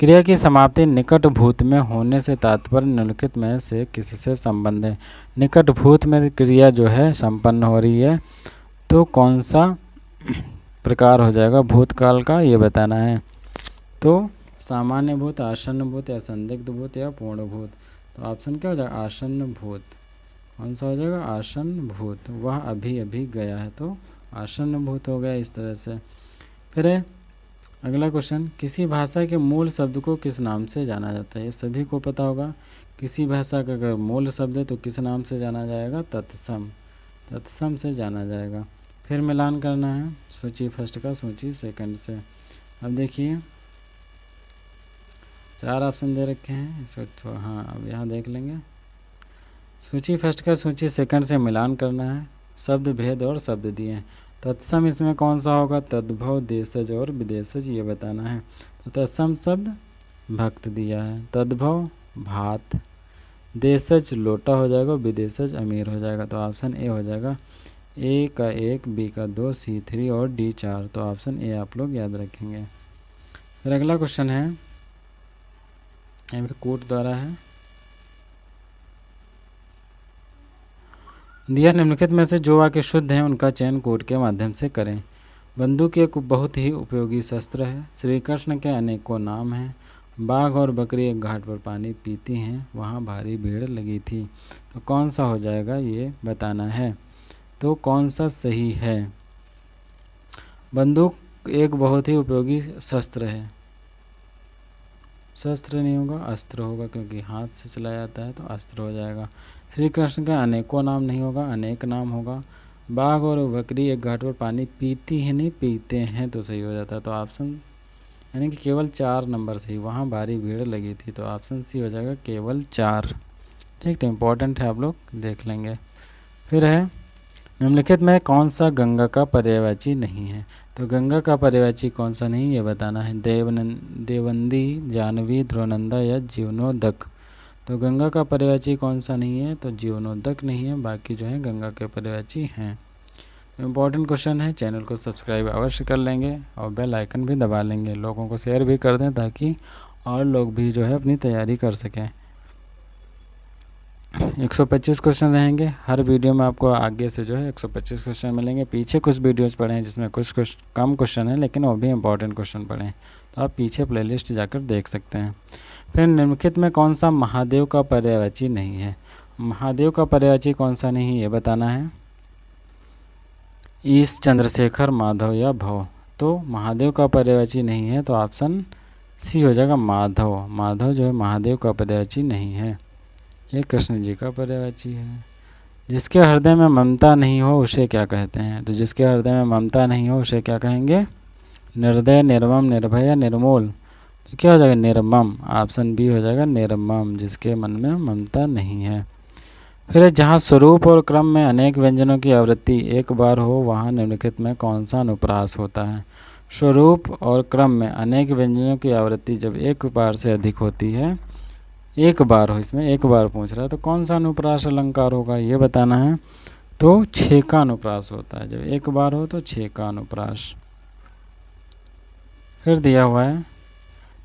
क्रिया की समाप्ति निकट भूत में होने से तात्पर्य निम्नलिखित में से किससे संबंध है। निकट भूत में क्रिया जो है संपन्न हो रही है, तो कौन सा प्रकार हो जाएगा भूतकाल का, ये बताना है। तो सामान्य भूत, आसन्न भूत या संदिग्ध भूत या पूर्ण भूत। तो ऑप्शन क्या हो जाएगा, आसन्न भूत। कौन सा हो जाएगा, आसन्न भूत। वह अभी अभी गया है, तो आसन्न भूत हो गया इस तरह से। फिर अगला क्वेश्चन, किसी भाषा के मूल शब्द को किस नाम से जाना जाता है। ये सभी को पता होगा। किसी भाषा का अगर मूल शब्द है तो किस नाम से जाना जाएगा, तत्सम। तत्सम से जाना जाएगा। फिर मिलान करना है सूची फर्स्ट का सूची सेकंड से। अब देखिए 4 ऑप्शन दे रखे हैं इसको, हाँ अब यहाँ देख लेंगे। सूची फर्स्ट का सूची सेकंड से मिलान करना है। शब्द भेद और शब्द दिए हैं। तत्सम इसमें कौन सा होगा, तद्भव, देशज और विदेशज, ये बताना है। तो तत्सम शब्द भक्त दिया है, तद्भव भात, देशज लोटा हो जाएगा, विदेशज अमीर हो जाएगा। तो ऑप्शन ए हो जाएगा। ए का 1, बी का 2, सी 3 और डी 4। तो ऑप्शन ए आप लोग याद रखेंगे। फिर अगला क्वेश्चन है, यहाँ पे कोट द्वारा है, दिया निम्नलिखित में से जो वाक्य शुद्ध हैं उनका चयन कोड के माध्यम से करें। बंदूक एक बहुत ही उपयोगी शस्त्र है। श्री कृष्ण के अनेकों नाम हैं। बाघ और बकरी एक घाट पर पानी पीती हैं, वहाँ भारी भीड़ लगी थी। तो कौन सा हो जाएगा ये बताना है। तो कौन सा सही है। बंदूक एक बहुत ही उपयोगी शस्त्र है। शस्त्र नहीं होगा, अस्त्र होगा, क्योंकि हाथ से चलाया जाता है तो अस्त्र हो जाएगा। श्री कृष्ण का अनेकों नाम नहीं होगा, अनेक नाम होगा। बाघ और बकरी एक घाट पर पानी पीती है, नहीं पीते हैं, तो सही हो जाता है। तो ऑप्शन यानी कि केवल 4 नंबर सही, वहाँ भारी भीड़ लगी थी। तो ऑप्शन सी हो जाएगा केवल 4। ठीक, तो इम्पोर्टेंट है, आप लोग देख लेंगे। फिर है, निम्नलिखित में कौन सा गंगा का पर्यायवाची नहीं है। तो गंगा का पर्यायवाची कौन सा नहीं, ये बताना है। देवंदी, जानवी, ध्रुवनंदा या जीवनोदक। तो गंगा का पर्यायवाची कौन सा नहीं है, तो जीवनोदक नहीं है, बाकी जो है गंगा के पर्यायवाची हैं। तो इम्पोर्टेंट क्वेश्चन है, चैनल को सब्सक्राइब अवश्य कर लेंगे और बेल आइकन भी दबा लेंगे। लोगों को शेयर भी कर दें ताकि और लोग भी जो है अपनी तैयारी कर सकें। 125 क्वेश्चन रहेंगे हर वीडियो में, आपको आगे से जो है 125 क्वेश्चन मिलेंगे। पीछे कुछ वीडियोज़ पढ़े हैं जिसमें कुछ कम क्वेश्चन हैं, लेकिन वो भी इंपॉर्टेंट क्वेश्चन पढ़े हैं, तो आप पीछे प्लेलिस्ट जाकर देख सकते हैं। फिर निम्नलिखित में कौन सा महादेव का पर्यायवाची नहीं है। महादेव का पर्यायवाची कौन सा नहीं, ये बताना है। ईश, चंद्रशेखर, माधव या भव। तो महादेव का पर्यायवाची नहीं है, तो ऑप्शन सी हो जाएगा माधव। माधव जो है महादेव का पर्यायवाची नहीं है, ये कृष्ण जी का पर्यायवाची है। जिसके हृदय में ममता नहीं हो उसे क्या कहते हैं। तो जिसके हृदय में ममता नहीं हो उसे क्या कहेंगे, निर्दय, निर्मम, निर्भय या निर्मूल। तो क्या हो जाएगा, निर्मम। ऑप्शन बी हो जाएगा निर्मम, जिसके मन में ममता नहीं है। फिर जहाँ स्वरूप और क्रम में अनेक व्यंजनों की आवृत्ति एक बार हो वहाँ निम्नलिखित में कौन सा अनुप्रास होता है। स्वरूप और क्रम में अनेक व्यंजनों की आवृत्ति जब एक बार से अधिक होती है, एक बार हो, इसमें एक बार पूछ रहा है, तो कौन सा अनुप्रास अलंकार होगा, ये बताना है। तो 6 का अनुप्रास होता है, जब एक बार हो तो 6 का अनुप्रास। फिर दिया हुआ है,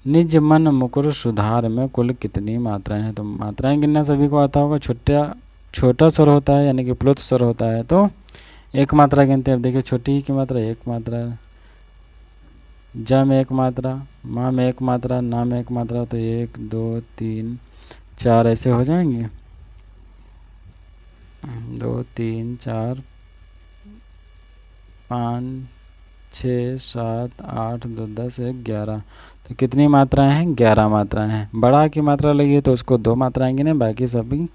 निज मन मुकुर सुधार में कुल कितनी मात्राएं हैं। तो मात्राएं गिनना सभी को आता होगा। छोटा स्वर होता है, यानी कि प्लुत स्वर होता है, तो एक मात्रा गिनते हैं। अब देखिए छोटी की मात्रा एक मात्रा है, ज में एक मात्रा, माँ में एक मात्रा, ना में एक मात्रा, तो 1 2 3 4 ऐसे हो जाएंगे। 2 3 4 5 6 7 8 2 10 1 11। तो कितनी मात्राएं हैं, 11 मात्राएं हैं। बड़ा की मात्रा लगी है तो उसको 2 मात्राएं गिने, बाकी सभी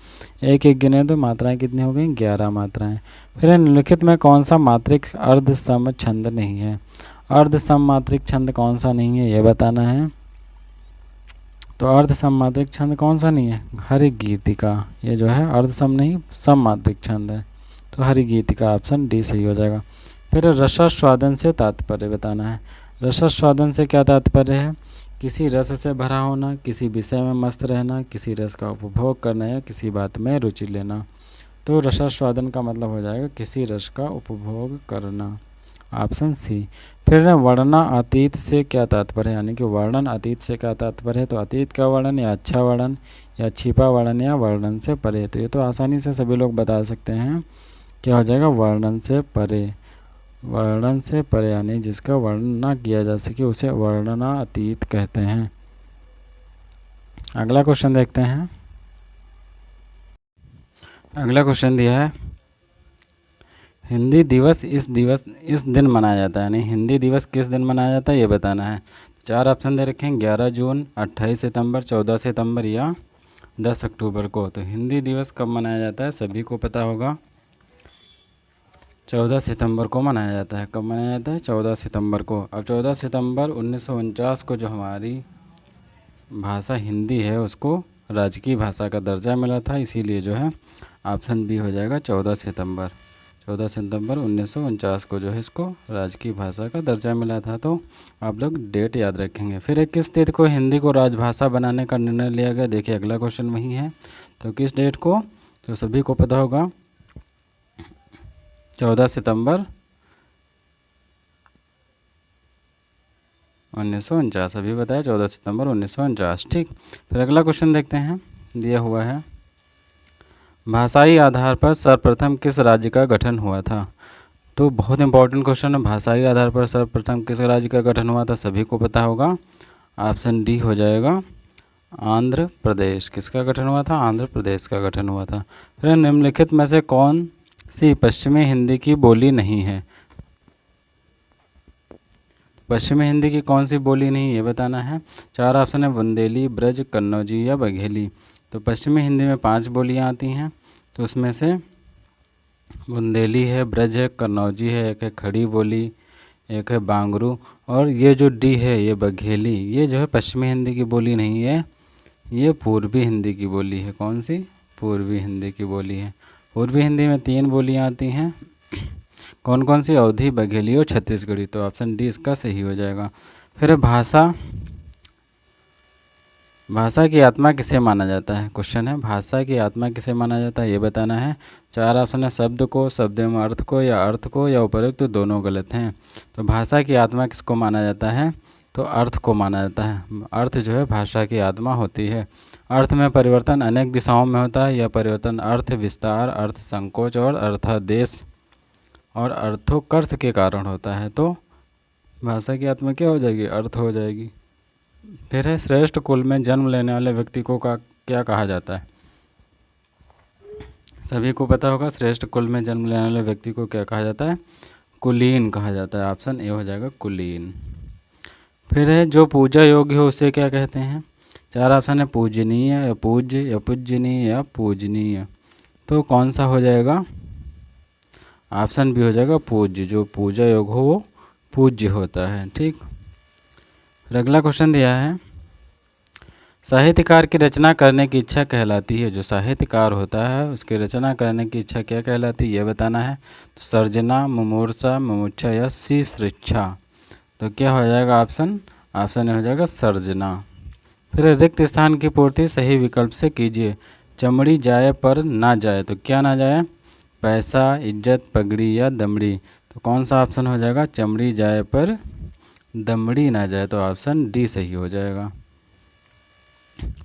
एक एक गिने, तो मात्राएं कितनी हो गई, 11 मात्राएं। फिर निम्नलिखित में कौन सा मात्रिक अर्ध सम छंद नहीं है। अर्ध सम मात्रिक छंद कौन सा नहीं है, ये बताना है। तो अर्ध सम मात्रिक छंद कौन सा नहीं है, हरि गीतिका। ये जो है अर्ध सम नहीं सम मात्रिक छंद है, तो हरि गीतिका ऑप्शन डी सही हो जाएगा। फिर रसास्वादन से तात्पर्य बताना है। रसास्वादन से क्या तात्पर्य है किसी रस से भरा होना, किसी विषय में मस्त रहना, किसी रस का उपभोग करना या किसी बात में रुचि लेना। तो रसास्वादन का मतलब हो जाएगा किसी रस का उपभोग करना, ऑप्शन सी। फिर वर्णनातीत से क्या तात्पर्य है, यानी कि वर्णन अतीत से क्या तात्पर्य है। तो अतीत का वर्णन या अच्छा वर्णन या छिपा वर्णन या वर्णन से परे। तो ये तो आसानी से सभी लोग बता सकते हैं, क्या हो जाएगा, वर्णन से परे। वर्णन से परे यानी जिसका वर्णन ना किया जा सके उसे वर्णनातीत कहते हैं। अगला क्वेश्चन देखते हैं। अगला क्वेश्चन दिया है, हिंदी दिवस इस दिन मनाया जाता है, यानी हिंदी दिवस किस दिन मनाया जाता है ये बताना है। 4 ऑप्शन दे रखे हैं, 11 जून, 28 सितंबर, 14 सितंबर या 10 अक्टूबर को। तो हिंदी दिवस कब मनाया जाता है, सभी को पता होगा, 14 सितंबर को मनाया जाता है। कब मनाया जाता है, 14 सितंबर को। अब 14 सितंबर 1949 को जो हमारी भाषा हिंदी है उसको राजकीय भाषा का दर्जा मिला था, इसीलिए जो है ऑप्शन बी हो जाएगा 14 सितंबर। 14 सितंबर 1949 को जो है इसको राजकीय भाषा का दर्जा मिला था। तो आप लोग डेट याद रखेंगे। फिर किस डेट को हिंदी को राजभाषा बनाने का निर्णय लिया गया, देखिए अगला क्वेश्चन वही है। तो किस डेट को, तो सभी को पता होगा 14 सितंबर 1949, अभी बताया 14 सितंबर 1949, ठीक। फिर अगला क्वेश्चन देखते हैं, दिया हुआ है, भाषाई आधार पर सर्वप्रथम किस राज्य का गठन हुआ था। तो बहुत इंपॉर्टेंट क्वेश्चन है, भाषाई आधार पर सर्वप्रथम किस राज्य का गठन हुआ था, सभी को पता होगा, ऑप्शन डी हो जाएगा आंध्र प्रदेश। किसका गठन हुआ था, आंध्र प्रदेश का गठन हुआ था। फिर निम्नलिखित में से कौन सी पश्चिमी हिंदी की बोली नहीं है, पश्चिमी हिंदी की कौन सी बोली नहीं ये बताना है। 4 ऑप्शन है, बुंदेली, ब्रज, कन्नौजी या बघेली। तो पश्चिमी हिंदी में 5 बोलियां आती हैं, तो उसमें से बुंदेली है, ब्रज है, कन्नौजी है, एक है खड़ी बोली, एक है बांगरू, और ये जो डी है ये बघेली। ये जो है पश्चिमी हिंदी की बोली नहीं है, ये पूर्वी हिंदी की बोली है। कौन सी, पूर्वी हिंदी की बोली है। पूर्वी हिंदी में 3 बोलियां आती हैं, कौन कौन सी, अवधी, बघेली और छत्तीसगढ़ी। तो ऑप्शन डी इसका सही हो जाएगा। फिर भाषा की आत्मा किसे माना जाता है, क्वेश्चन है भाषा की आत्मा किसे माना जाता है ये बताना है। 4 ऑप्शन है, शब्द को, शब्द एवं अर्थ को, या अर्थ को, या उपयुक्त, तो दोनों गलत हैं। तो भाषा की आत्मा किसको माना जाता है, तो अर्थ को माना जाता है। अर्थ जो है भाषा की आत्मा होती है। अर्थ में परिवर्तन अनेक दिशाओं में होता है, यह परिवर्तन अर्थ विस्तार, अर्थ संकोच और अर्थादेश और अर्थोकर्ष के कारण होता है। तो भाषा की आत्मा क्या हो जाएगी, अर्थ हो जाएगी। फिर है, श्रेष्ठ कुल में जन्म लेने वाले व्यक्ति को क्या कहा जाता है, सभी को पता होगा, श्रेष्ठ कुल में जन्म लेने वाले व्यक्ति को क्या कहा जाता है, कुलीन कहा जाता है। ऑप्शन ए हो जाएगा कुलीन। फिर है, जो पूजा योग्य हो उसे क्या कहते हैं। 4 ऑप्शन है, पूजनीय, या पूज्य, या पूजनीय, या पूजनीय। तो कौन सा हो जाएगा, ऑप्शन बी हो जाएगा पूज्य। जो पूजा योग्य हो वो पूज्य होता है, ठीक। फिर अगला क्वेश्चन दिया है, साहित्यकार की रचना करने की इच्छा कहलाती है। जो साहित्यकार होता है उसकी रचना करने की इच्छा क्या कहलाती है ये बताना है। तो सर्जना, मुमूर्षा, मुमुक्षा या शिश्रिच्छा। तो क्या हो जाएगा ऑप्शन ए हो जाएगा सर्जना। फिर रिक्त स्थान की पूर्ति सही विकल्प से कीजिए। चमड़ी जाए पर ना जाए, तो क्या ना जाए, पैसा, इज्जत, पगड़ी या दमड़ी। तो कौन सा ऑप्शन हो जाएगा, चमड़ी जाए पर दमड़ी ना जाए। तो ऑप्शन डी सही हो जाएगा।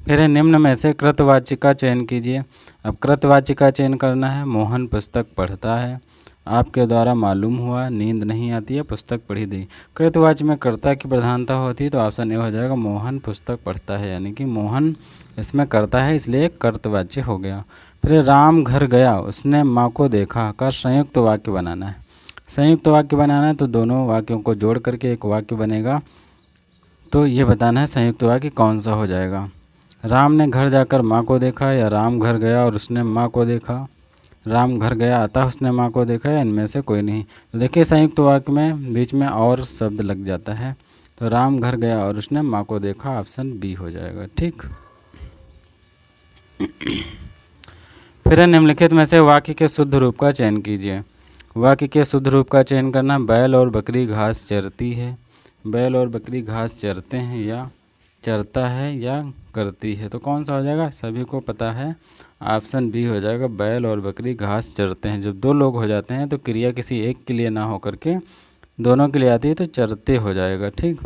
फिर है, निम्न में से कृतवाच्य का चयन कीजिए। अब कृतवाच्य का चयन करना है। मोहन पुस्तक पढ़ता है, आपके द्वारा मालूम हुआ, नींद नहीं आती है, पुस्तक पढ़ी दी। कृतवाच्य में कर्ता की प्रधानता होती है, तो ऑप्शन ए हो जाएगा मोहन पुस्तक पढ़ता है, यानी कि मोहन इसमें करता है इसलिए कर्तवाच्य हो गया। फिर राम घर गया, उसने माँ को देखा का संयुक्त वाक्य बनाना है। संयुक्त वाक्य बनाना है तो दोनों वाक्यों को जोड़ करके एक वाक्य बनेगा। तो ये बताना है संयुक्त वाक्य कौन सा हो जाएगा। राम ने घर जाकर माँ को देखा, या राम घर गया और उसने माँ को देखा। राम घर गया अतः उसने माँ को देखा, या इनमें से कोई नहीं। तो देखिए संयुक्त वाक्य में बीच में और शब्द लग जाता है, तो राम घर गया और उसने माँ को देखा, ऑप्शन बी हो जाएगा, ठीक। फिर निम्नलिखित में से वाक्य के शुद्ध रूप का चयन कीजिए। वाक्य के शुद्ध रूप का चयन करना, बैल और बकरी घास चरती है, बैल और बकरी घास चरते हैं, या चरता है या करती है, तो कौन सा हो जाएगा? सभी को पता है, ऑप्शन बी हो जाएगा। बैल और बकरी घास चरते हैं। जब दो लोग हो जाते हैं तो क्रिया किसी एक के लिए ना हो करके दोनों के लिए आती है, तो चरते हो जाएगा। ठीक।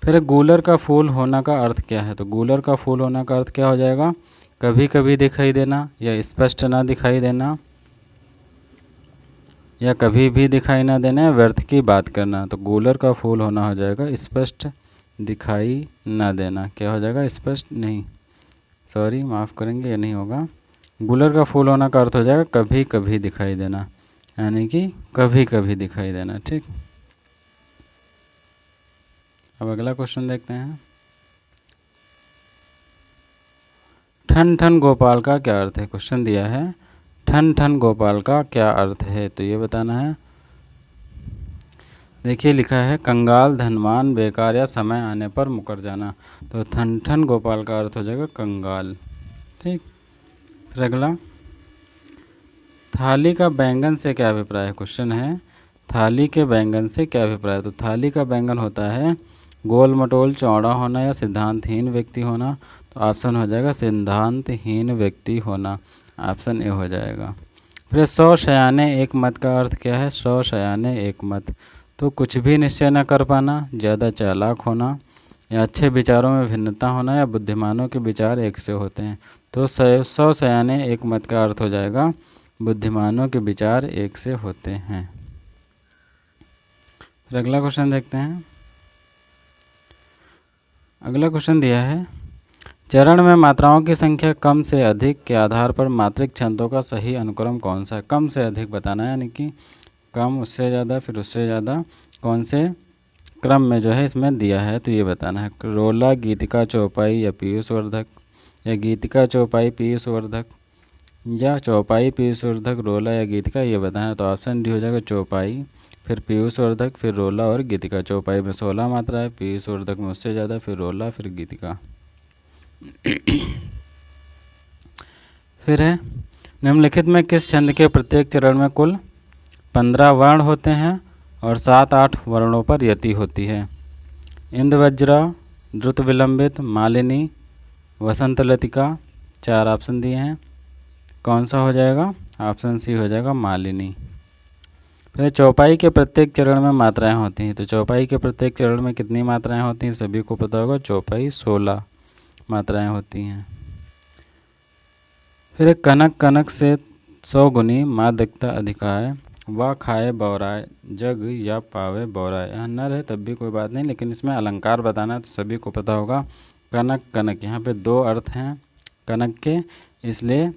फिर गूलर का फूल होना का अर्थ क्या है? तो गूलर का फूल होना का अर्थ क्या हो जाएगा? कभी कभी दिखाई देना, या स्पष्ट ना दिखाई देना, या कभी भी दिखाई ना देना, या व्यर्थ की बात करना। तो गूलर का फूल होना हो जाएगा स्पष्ट दिखाई ना देना। क्या हो जाएगा? स्पष्ट नहीं, सॉरी माफ़ करेंगे, ये नहीं होगा। गूलर का फूल होना का अर्थ हो जाएगा कभी कभी दिखाई देना, यानी कि कभी कभी दिखाई देना। ठीक। अब अगला क्वेश्चन देखते हैं। ठन ठन गोपाल का क्या अर्थ है? क्वेश्चन दिया है ठन ठन गोपाल का क्या अर्थ है, तो ये बताना है। देखिए लिखा है कंगाल, धनवान, बेकार या समय आने पर मुकर जाना। तो ठन ठन गोपाल का अर्थ हो जाएगा कंगाल। ठीक। फिर अगला, थाली का बैंगन से क्या अभिप्राय है? क्वेश्चन है थाली के बैंगन से क्या अभिप्राय है? तो थाली का बैंगन होता है गोल मटोल चौड़ा होना या सिद्धांतहीन व्यक्ति होना। तो ऑप्शन हो जाएगा सिद्धांतहीन व्यक्ति होना, ऑप्शन ए हो जाएगा। फिर 100 शयाने एक मत का अर्थ क्या है? 100 शयाने एक मत, तो कुछ भी निश्चय न कर पाना, ज़्यादा चालाक होना, या अच्छे विचारों में भिन्नता होना, या बुद्धिमानों के विचार एक से होते हैं। तो 100 शयाने एक मत का अर्थ हो जाएगा बुद्धिमानों के विचार एक से होते हैं। फिर अगला क्वेश्चन देखते हैं। अगला क्वेश्चन दिया है चरण में मात्राओं की संख्या कम से अधिक के आधार पर मात्रिक छंदों का सही अनुक्रम कौन सा है? कम से अधिक बताना है, यानी कि कम, उससे ज़्यादा, फिर उससे ज़्यादा, कौन से क्रम में जो है इसमें दिया है, तो ये बताना है। रोला, गीतिका, चौपाई या पीयूष वर्धक, या गीतिका, चौपाई, पीयूष वर्धक, या चौपाई, पीयूष वर्धक, रोला या गीतिका, ये बताना है। तो ऑप्शन डी हो जाएगा चौपाई, फिर पीयूष वर्धक, फिर रोला और गीतिका। चौपाई में 16 मात्रा है, पीयूष वर्धक में उससे ज़्यादा, फिर रोला, फिर गीतिका। फिर है निम्नलिखित में किस छंद के प्रत्येक चरण में कुल 15 वर्ण होते हैं और 7-8 वर्णों पर यति होती है? इंद्रवज्रा, द्रुत विलंबित, मालिनी, वसंत लतिका। 4 ऑप्शन दिए हैं, कौन सा हो जाएगा? ऑप्शन सी हो जाएगा मालिनी। फिर चौपाई के प्रत्येक चरण में मात्राएं होती हैं। तो चौपाई के प्रत्येक चरण में कितनी मात्राएं होती हैं? सभी को पता होगा, चौपाई 16 मात्राएं होती हैं। फिर कनक, कनक से 100 गुनी मादकता अधिकाय, वह खाए बौराए जग या पावे बौराए। यहाँ नर है तब भी कोई बात नहीं, लेकिन इसमें अलंकार बताना है तो सभी को पता होगा। कनक, कनक, यहाँ पे 2 अर्थ हैं कनक के, इसलिए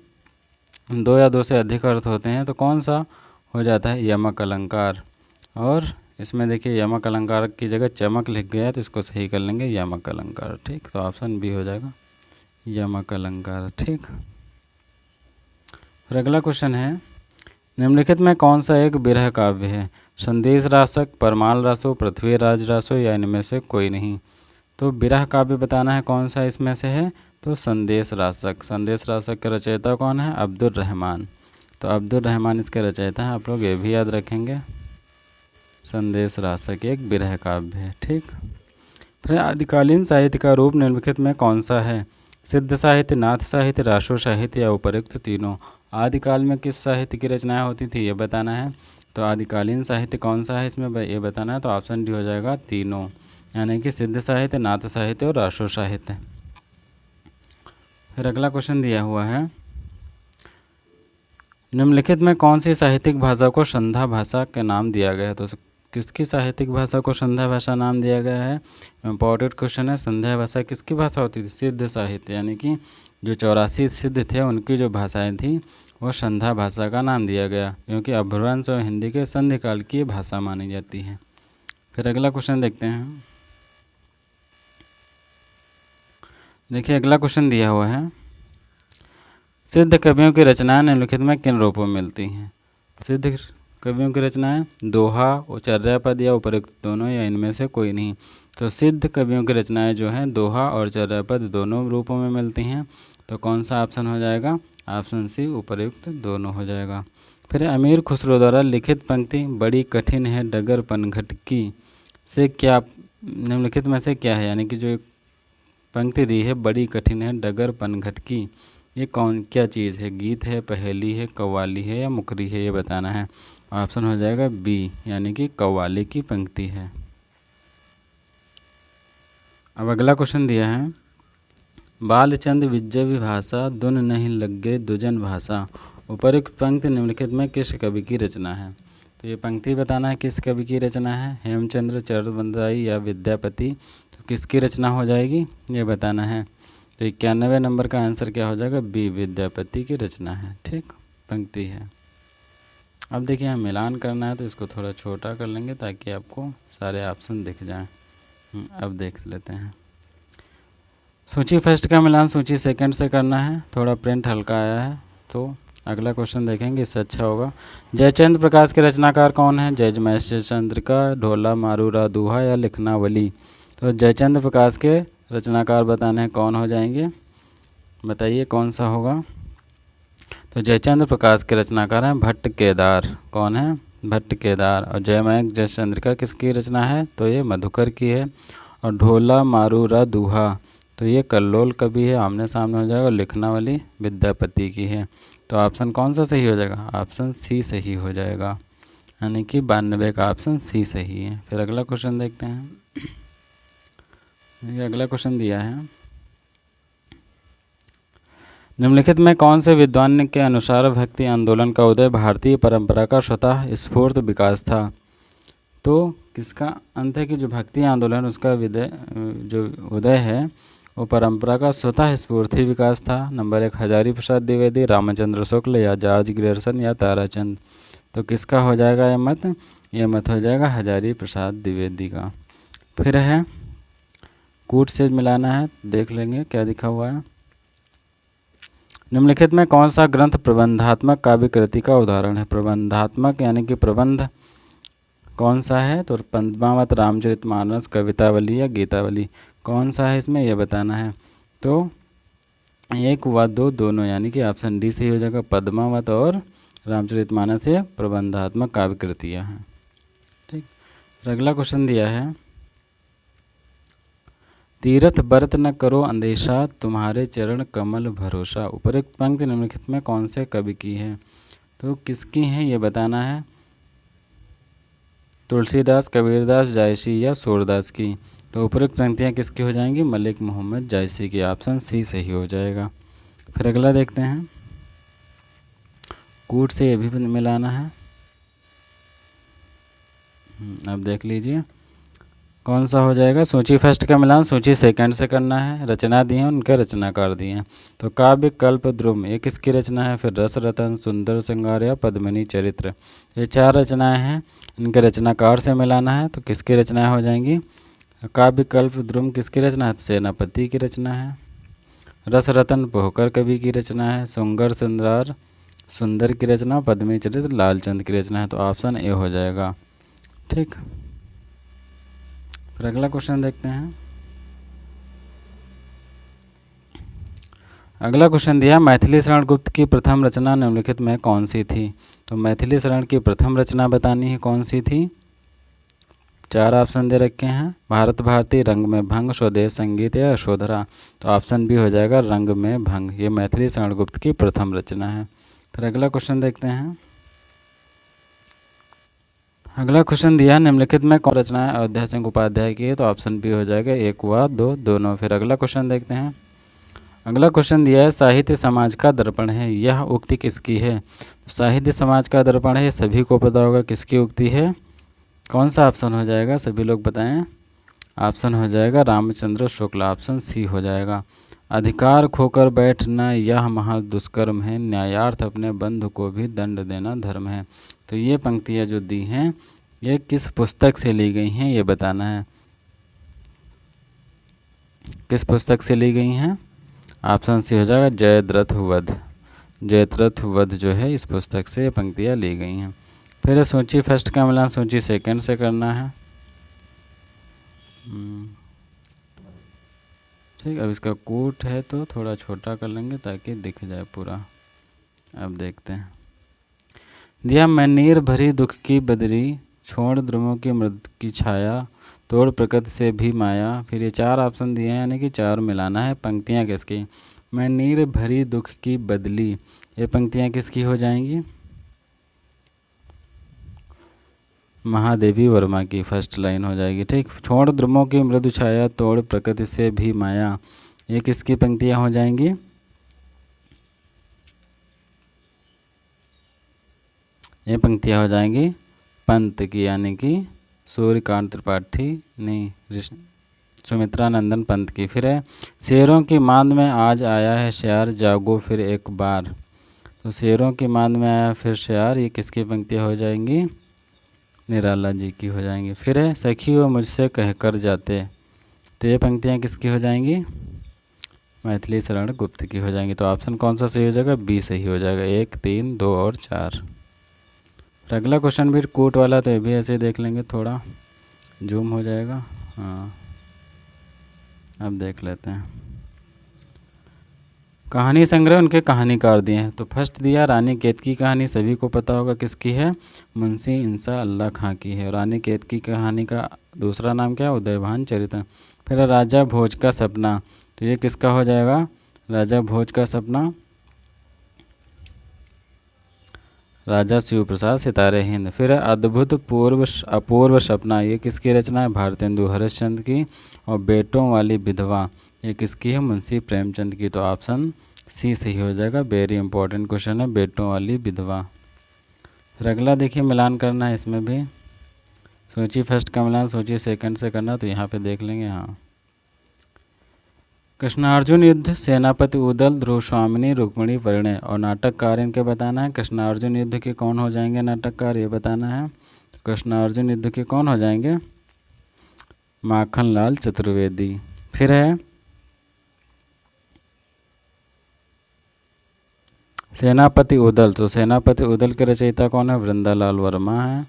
2 या 2 से अधिक अर्थ होते हैं, तो कौन सा हो जाता है? यमक अलंकार। और इसमें देखिए यमक अलंकार की जगह चमक लिख गया है, तो इसको सही कर लेंगे यमक अलंकार। ठीक। तो ऑप्शन बी हो जाएगा यमक अलंकार। ठीक। फिर अगला क्वेश्चन है निम्नलिखित में कौन सा एक बिरह काव्य है? संदेश रासक, परमाल रासो, पृथ्वी राज रासो, या इनमें से कोई नहीं। तो बिरह काव्य बताना है कौन सा इसमें से है, तो संदेश रासक। संदेश रासक के रचयिता कौन है? अब्दुल रहमान। तो अब्दुल रहमान इसके रचयिता हैं, आप लोग ये भी याद रखेंगे। संदेश रासक एक बिरह काव्य है। ठीक। फिर आदिकालीन साहित्य का रूप निम्नलिखित में कौन सा है? सिद्ध साहित्य, नाथ साहित्य, रासो साहित्य, या उपर्युक्त तीनों। आदिकाल में किस साहित्य की रचनाएं होती थी, ये बताना है। तो आदिकालीन साहित्य कौन सा है इसमें ये बताना है। तो ऑप्शन डी हो जाएगा तीनों, यानी कि सिद्ध साहित्य, नाथ साहित्य और रासो साहित्य। फिर अगला क्वेश्चन दिया हुआ है निम्नलिखित में कौन सी साहित्यिक भाषा को संध्या भाषा के नाम दिया गया है? तो किसकी साहित्यिक भाषा को संध्या भाषा नाम दिया गया है? इम्पोर्टेंट क्वेश्चन है। संध्या भाषा किसकी भाषा होती थी? सिद्ध साहित्य, यानी कि जो 84 सिद्ध थे उनकी जो भाषाएं थी वो संध्या भाषा का नाम दिया गया, क्योंकि अपभ्रंश और हिंदी के संधि काल की भाषा मानी जाती है। फिर अगला क्वेश्चन देखते हैं। देखिए अगला क्वेश्चन दिया हुआ है सिद्ध कवियों की रचनाएं निम्नलिखित में किन रूपों में मिलती हैं? सिद्ध कवियों की रचनाएं दोहा, चर्यापद या उपर्युक्त दोनों, या इनमें से कोई नहीं। तो सिद्ध कवियों की रचनाएं जो हैं दोहा और चर्यापद दोनों रूपों में मिलती हैं। तो कौन सा ऑप्शन हो जाएगा? ऑप्शन सी उपर्युक्त दोनों हो जाएगा। फिर अमीर खुसरो द्वारा लिखित पंक्ति बड़ी कठिन है डगर पनघट की से क्या निम्नलिखित में से क्या है? यानी कि जो पंक्ति दी है बड़ी कठिन है डगर पनघट की, ये कौन क्या चीज़ है? गीत है, पहेली है, कव्वाली है या मुकरी है, ये बताना है। ऑप्शन हो जाएगा बी, यानी कि कव्वाली की पंक्ति है। अब अगला क्वेश्चन दिया है, बालचंद विजय विभाषा दुन नहीं लगे दुजन भाषा, उपरोक्त पंक्ति निम्नलिखित में किस कवि की रचना है? तो ये पंक्ति बताना है किस कवि की रचना है, हेमचंद्र चट्टोपाध्याय या विद्यापति। तो किसकी रचना हो जाएगी ये बताना है। तो 91 नंबर का आंसर क्या हो जाएगा? बी, विद्यापति की रचना है। ठीक, पंक्ति है। अब देखिए हम मिलान करना है तो इसको थोड़ा छोटा कर लेंगे ताकि आपको सारे ऑप्शन दिख जाएं। अब देख लेते हैं। सूची फर्स्ट का मिलान सूची सेकंड से करना है। थोड़ा प्रिंट हल्का आया है तो अगला क्वेश्चन देखेंगे, इससे अच्छा होगा। जयचंद्र प्रकाश के रचनाकार कौन है? जय महेश चंद्रिका, ढोला मारूरा दोहा या लिखनावली। तो जयचंद्र प्रकाश के रचनाकार बताने हैं कौन हो जाएंगे, बताइए कौन सा होगा। तो जयचंद्र प्रकाश के रचनाकार हैं भट्ट केदार। कौन है? भट्ट केदार। और जय चंद्रिका किसकी रचना है? तो ये मधुकर की है। और ढोला मारूरा दोहा तो ये कल्लोल कवि है, आमने सामने हो जाएगा। लिखनावली विद्यापति की है। तो ऑप्शन कौन सा सही हो जाएगा? ऑप्शन सी सही हो जाएगा, यानी कि 92 का ऑप्शन सी सही है। फिर अगला क्वेश्चन देखते हैं। ये अगला क्वेश्चन दिया है, निम्नलिखित में कौन से विद्वान के अनुसार भक्ति आंदोलन का उदय भारतीय परंपरा का स्वतः स्फूर्त विकास था? तो किसका अंत है कि जो भक्ति आंदोलन उसका जो उदय है वो परंपरा का स्वतः स्फूर्ति विकास था। नंबर 1 हजारी प्रसाद द्विवेदी, रामचंद्र शुक्ल या जॉर्ज ग्रियर्सन या ताराचंद। तो किसका हो जाएगा यह मत? यह मत हो जाएगा हजारी प्रसाद द्विवेदी का। फिर है कूट से मिलाना है, देख लेंगे क्या लिखा हुआ है। निम्नलिखित में कौन सा ग्रंथ प्रबंधात्मक काव्य कृति का उदाहरण है? प्रबंधात्मक यानी कि प्रबंध कौन सा है? तो पद्मावत, रामचरितमानस, कवितावली या गीतावली, कौन सा है इसमें यह बताना है। तो 1 व 2 दोनों, यानी कि ऑप्शन डी सही हो जाएगा। पद्मावत और रामचरितमानस ये प्रबंधात्मक काव्य कृतियाँ हैं। ठीक, फिर अगला क्वेश्चन दिया है, तीरथ बरत न करो अंदेशा तुम्हारे चरण कमल भरोसा, उपरोक्त पंक्ति निम्नलिखित में कौन से कवि की है? तो किसकी है ये बताना है। तुलसीदास, कबीरदास, जायसी या सूरदास की। तो उपरोक्त पंक्तियाँ किसकी हो जाएंगी? मलिक मोहम्मद जायसी की। ऑप्शन सी सही हो जाएगा। फिर अगला देखते हैं, कूट से ये भी मिलाना है। अब देख लीजिए कौन सा हो जाएगा। सूची फर्स्ट का मिलान सूची सेकंड से करना है। रचना दी है, उनके रचनाकार दिए हैं। तो काव्य कल्प द्रुम ये किसकी रचना है? फिर रस रतन, सुंदर श्रृंगार या पद्मिनी चरित्र, ये 4 रचनाएं हैं। इनके रचनाकार से मिलाना है। तो किसकी रचनाएं हो जाएंगी? काव्य कल्प द्रुम किसकी रचना है? सेनापति की रचना है। रस रतन पोहकर कवि की रचना है। सुंदर श्रृंगार सुंदर की रचना, पद्मिनी चरित्र लालचंद की रचना है। तो ऑप्शन ए हो जाएगा। ठीक, फिर अगला क्वेश्चन देखते हैं। अगला क्वेश्चन दिया, मैथिली शरण गुप्त की प्रथम रचना निम्नलिखित में कौन सी थी? तो मैथिली शरण की प्रथम रचना बतानी है कौन सी थी। 4 ऑप्शन दे रखे हैं, भारत भारती, रंग में भंग, स्वदेश संगीत या यशोधरा। तो ऑप्शन बी हो जाएगा रंग में भंग, ये मैथिली शरण गुप्त की प्रथम रचना है। फिर अगला क्वेश्चन देखते हैं। अगला क्वेश्चन दिया है, निम्नलिखित में कौन रचना है अयोध्या सिंह उपाध्याय की है? तो ऑप्शन बी हो जाएगा 1 व 2 दोनों। फिर अगला क्वेश्चन देखते हैं। अगला क्वेश्चन दिया है, साहित्य समाज का दर्पण है, यह उक्ति किसकी है? साहित्य समाज का दर्पण है, सभी को पता होगा किसकी उक्ति है। कौन सा ऑप्शन हो जाएगा, सभी लोग बताएं। ऑप्शन हो जाएगा रामचंद्र शुक्ल, ऑप्शन सी हो जाएगा। अधिकार खोकर बैठना यह महा दुष्कर्म है, न्यायार्थ अपने बंधु को भी दंड देना धर्म है। तो ये पंक्तियाँ जो दी हैं ये किस पुस्तक से ली गई हैं ये बताना है। किस पुस्तक से ली गई हैं? ऑप्शन सी हो जाएगा जयद्रथ वध। जयद्रथ वध जो है इस पुस्तक से ये पंक्तियाँ ली गई हैं। फिर सूची फर्स्ट का मिलान सूची सेकंड से करना है। ठीक, अब इसका कूट है तो थोड़ा छोटा कर लेंगे ताकि दिख जाए पूरा। अब देखते हैं। दिया, मैं नीर भरी दुख की बदरी, छोड़ द्रुमों की मृद की छाया, तोड़ प्रकृति से भी माया। फिर ये 4 ऑप्शन दिए हैं, यानी कि 4 मिलाना है। पंक्तियाँ किसकी? मैं नीर भरी दुख की बदली, ये पंक्तियाँ किसकी हो जाएंगी? महादेवी वर्मा की फर्स्ट लाइन हो जाएगी। ठीक। छोड़ द्रुमों की मृदु छाया, तोड़ प्रकृति से भी माया, ये किसकी पंक्तियाँ हो जाएंगी? ये पंक्तियाँ हो जाएंगी पंत की, यानी कि सूर्यकांत त्रिपाठी नहीं, सुमित्रा नंदन पंत की। फिर है शेरों की मांद में आज आया है श्यार, जागो फिर एक बार, तो शेरों की मांद में आया फिर श्यार, ये किसकी पंक्तियाँ हो जाएंगी? निराला जी की हो जाएंगी। फिर है सखी वो मुझसे कहकर जाते, तो ये पंक्तियाँ किसकी हो जाएंगी? मैथिली शरण गुप्त की हो जाएंगी। तो ऑप्शन कौन सा सही हो जाएगा? बी सही हो जाएगा। 1, 3, 2 और 4। अगला क्वेश्चन भी कोट वाला, तो ये भी ऐसे देख लेंगे, थोड़ा जूम हो जाएगा। हाँ, अब देख लेते हैं। कहानी संग्रह उनके कहानीकार दिए हैं। तो फर्स्ट दिया रानी केतकी कहानी, सभी को पता होगा किसकी है? मुंशी इंसा अल्लाह खां की है। रानी केतकी कहानी का दूसरा नाम क्या है? उदयभान चरित्र। फिर राजा भोज का सपना, तो ये किसका हो जाएगा? राजा भोज का सपना राजा शिव प्रसाद सितारे हिंद। फिर अद्भुत अपूर्व सपना, ये किसकी रचना है? भारतेंदु हरिश्चंद्र की। और बेटों वाली विधवा, ये किसकी है? मुंशी प्रेमचंद की। तो ऑप्शन सी सही हो जाएगा। वेरी इंपॉर्टेंट क्वेश्चन है, बेटों वाली विधवा। फिर अगला देखिए, मिलान करना है इसमें भी। सोची फर्स्ट का मिलान सोची सेकंड से करना, तो यहाँ पे देख लेंगे। हाँ, कृष्णार्जुन युद्ध, सेनापति उदल, ध्रुव स्वामिनी, रुक्मिणी परिणय। और नाटककार इनके बताना है। कृष्णार्जुन युद्ध के कौन हो जाएंगे नाटककार, ये बताना है। तो कृष्णार्जुन युद्ध के कौन हो जाएंगे? माखनलाल चतुर्वेदी। फिर है सेनापति उदल, तो सेनापति उदल के रचयिता कौन है? वृंदालाल वर्मा है।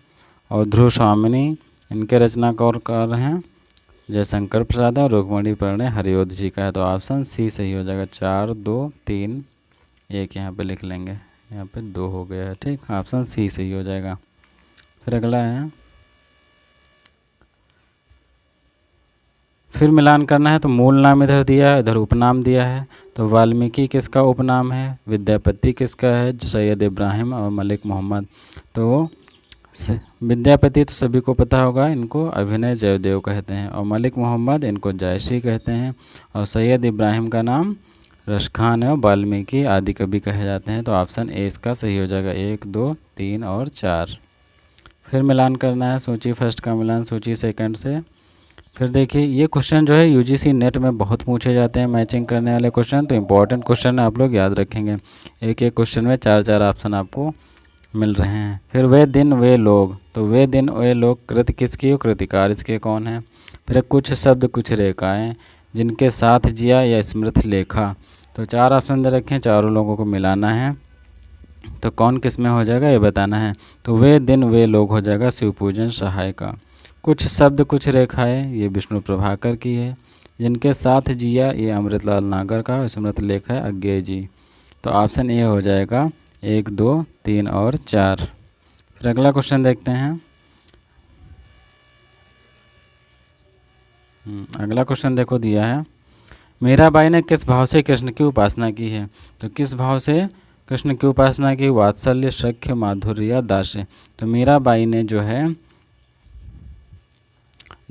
और ध्रुव स्वामिनी, इनके रचनाकार हैं जयशंकर प्रसाद है। और रुक्मिणी परिणय हरिओध जी का है। तो ऑप्शन सी सही हो जाएगा। 4, 2, 3, 1 यहाँ पे लिख लेंगे, यहाँ पे 2 हो गया है। ठीक, ऑप्शन सी सही हो जाएगा। फिर अगला है, फिर मिलान करना है। तो मूल नाम इधर दिया है, इधर उपनाम दिया है। तो वाल्मीकि किसका उपनाम है? विद्यापति किसका है? सैयद इब्राहिम और मलिक मोहम्मद। तो विद्यापति तो सभी को पता होगा, इनको अभिनय जयदेव कहते हैं। और मलिक मोहम्मद इनको जयश्री कहते हैं। और सैयद इब्राहिम का नाम रशखान है। और वाल्मीकि आदि कवि कहे जाते हैं। तो ऑप्शन ए इसका सही हो जाएगा। 1, 2, 3 और 4। फिर मिलान करना है। सोची फर्स्ट का मिलान सोची सेकंड से। फिर देखिए, ये क्वेश्चन जो है यूजीसी नेट में बहुत पूछे जाते हैं, मैचिंग करने वाले क्वेश्चन। तो इंपॉर्टेंट क्वेश्चन है, आप लोग याद रखेंगे। एक एक क्वेश्चन में 4-4 ऑप्शन आपको मिल रहे हैं। फिर वे दिन वे लोग, तो वे दिन वे लोग कृति किसकी हो? कृतिकार इसके कौन है? फिर कुछ शब्द कुछ रेखाएं, जिनके साथ जिया या स्मृति लेखा। तो 4 ऑप्शन दे रखे हैं, चारों लोगों को मिलाना है। तो कौन किस में हो जाएगा ये बताना है। तो वे दिन वे लोग हो जाएगा शिवपूजन सहाय का। कुछ शब्द कुछ रेखाएं, ये विष्णु प्रभाकर की है। जिनके साथ जिया, ये अमृतलाल नागर का। स्मृति लेखा है अज्ञेय जी। तो ऑप्शन ए हो जाएगा। 1, 2, 3 और 4। फिर अगला क्वेश्चन देखते हैं। अगला क्वेश्चन देखो दिया है, मीराबाई ने किस भाव से कृष्ण की उपासना की है? तो किस भाव से कृष्ण की उपासना की? वात्सल्य, सख्य, माधुर्य, दास्य। तो मीराबाई ने जो है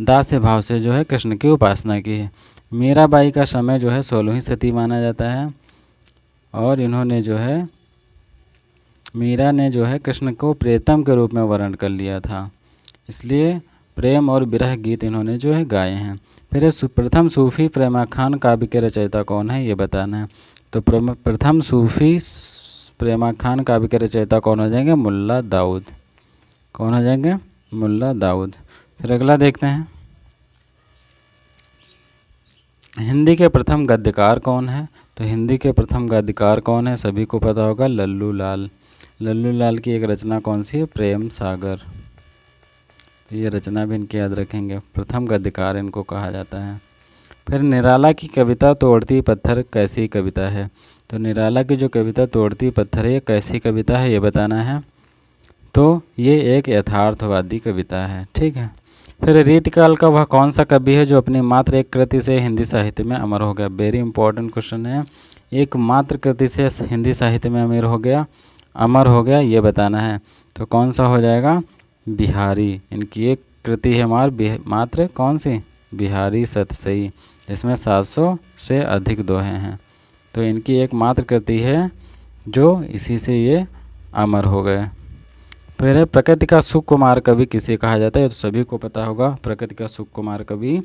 दास्य भाव से जो है कृष्ण की उपासना की है। मीराबाई का समय जो है 16वीं सदी माना जाता है। और इन्होंने जो है मीरा ने जो है कृष्ण को प्रेतम के रूप में वर्ण कर लिया था, इसलिए प्रेम और विरह गीत इन्होंने जो है गाए हैं। फिर प्रथम सूफी प्रेमाखान काव्य के रचयिता कौन है ये बताना है। तो प्रथम सूफी प्रेमाखान काव्य के रचयिता कौन हो जाएंगे? मुल्ला दाऊद। कौन हो जाएंगे? मुल्ला दाऊद। फिर अगला देखते हैं, हिंदी के प्रथम गद्यकार कौन है? तो हिंदी के प्रथम गद्यकार कौन है? सभी को पता होगा, लल्लू लाल। लल्लू लाल की एक रचना कौन सी है? प्रेम सागर। ये रचना भी इनकी याद रखेंगे, प्रथम गद्यकार इनको कहा जाता है। फिर निराला की कविता तोड़ती पत्थर कैसी कविता है? तो निराला की जो कविता तोड़ती पत्थर है, ये कैसी कविता है ये बताना है। तो ये एक यथार्थवादी कविता है, ठीक है। फिर रीतिकाल का वह कौन सा कवि है जो अपनी मात्र एक कृति से हिंदी साहित्य में अमर हो गया? वेरी इंपॉर्टेंट क्वेश्चन है। एक मात्र कृति से हिंदी साहित्य में अमर हो गया, ये बताना है। तो कौन सा हो जाएगा? बिहारी। इनकी एक कृति है मात्र कौन सी? बिहारी सतसई, इसमें 700 से अधिक दोहे हैं। तो इनकी एक मात्र कृति है जो इसी से ये अमर हो गए। फिर है प्रकृति का सुकुमार कवि किसे कहा जाता है? तो सभी को पता होगा, प्रकृति का सुकुमार कवि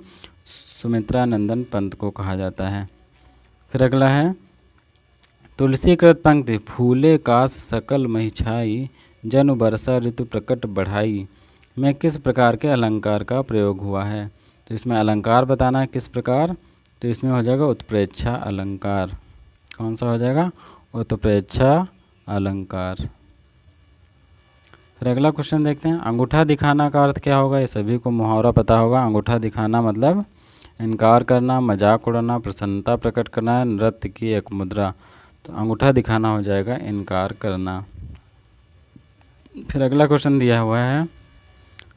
सुमित्रा नंदन पंत को कहा जाता है। फिर अगला है तुलसी कृत पंक्ति, फूले कास सकल मही छाई, जन वर्षा ऋतु प्रकट बढ़ाई, में किस प्रकार के अलंकार का प्रयोग हुआ है? तो इसमें अलंकार बताना है किस प्रकार। तो इसमें हो जाएगा उत्प्रेक्षा अलंकार। कौन सा हो जाएगा? उत्प्रेक्षा अलंकार। फिर अगला क्वेश्चन देखते हैं, अंगूठा दिखाना का अर्थ क्या होगा? ये सभी को मुहावरा पता होगा। अंगूठा दिखाना मतलब इनकार करना, मजाक उड़ाना, प्रसन्नता प्रकट करना, नृत्य की एक मुद्रा। तो अंगूठा दिखाना हो जाएगा इनकार करना। फिर अगला क्वेश्चन दिया हुआ है,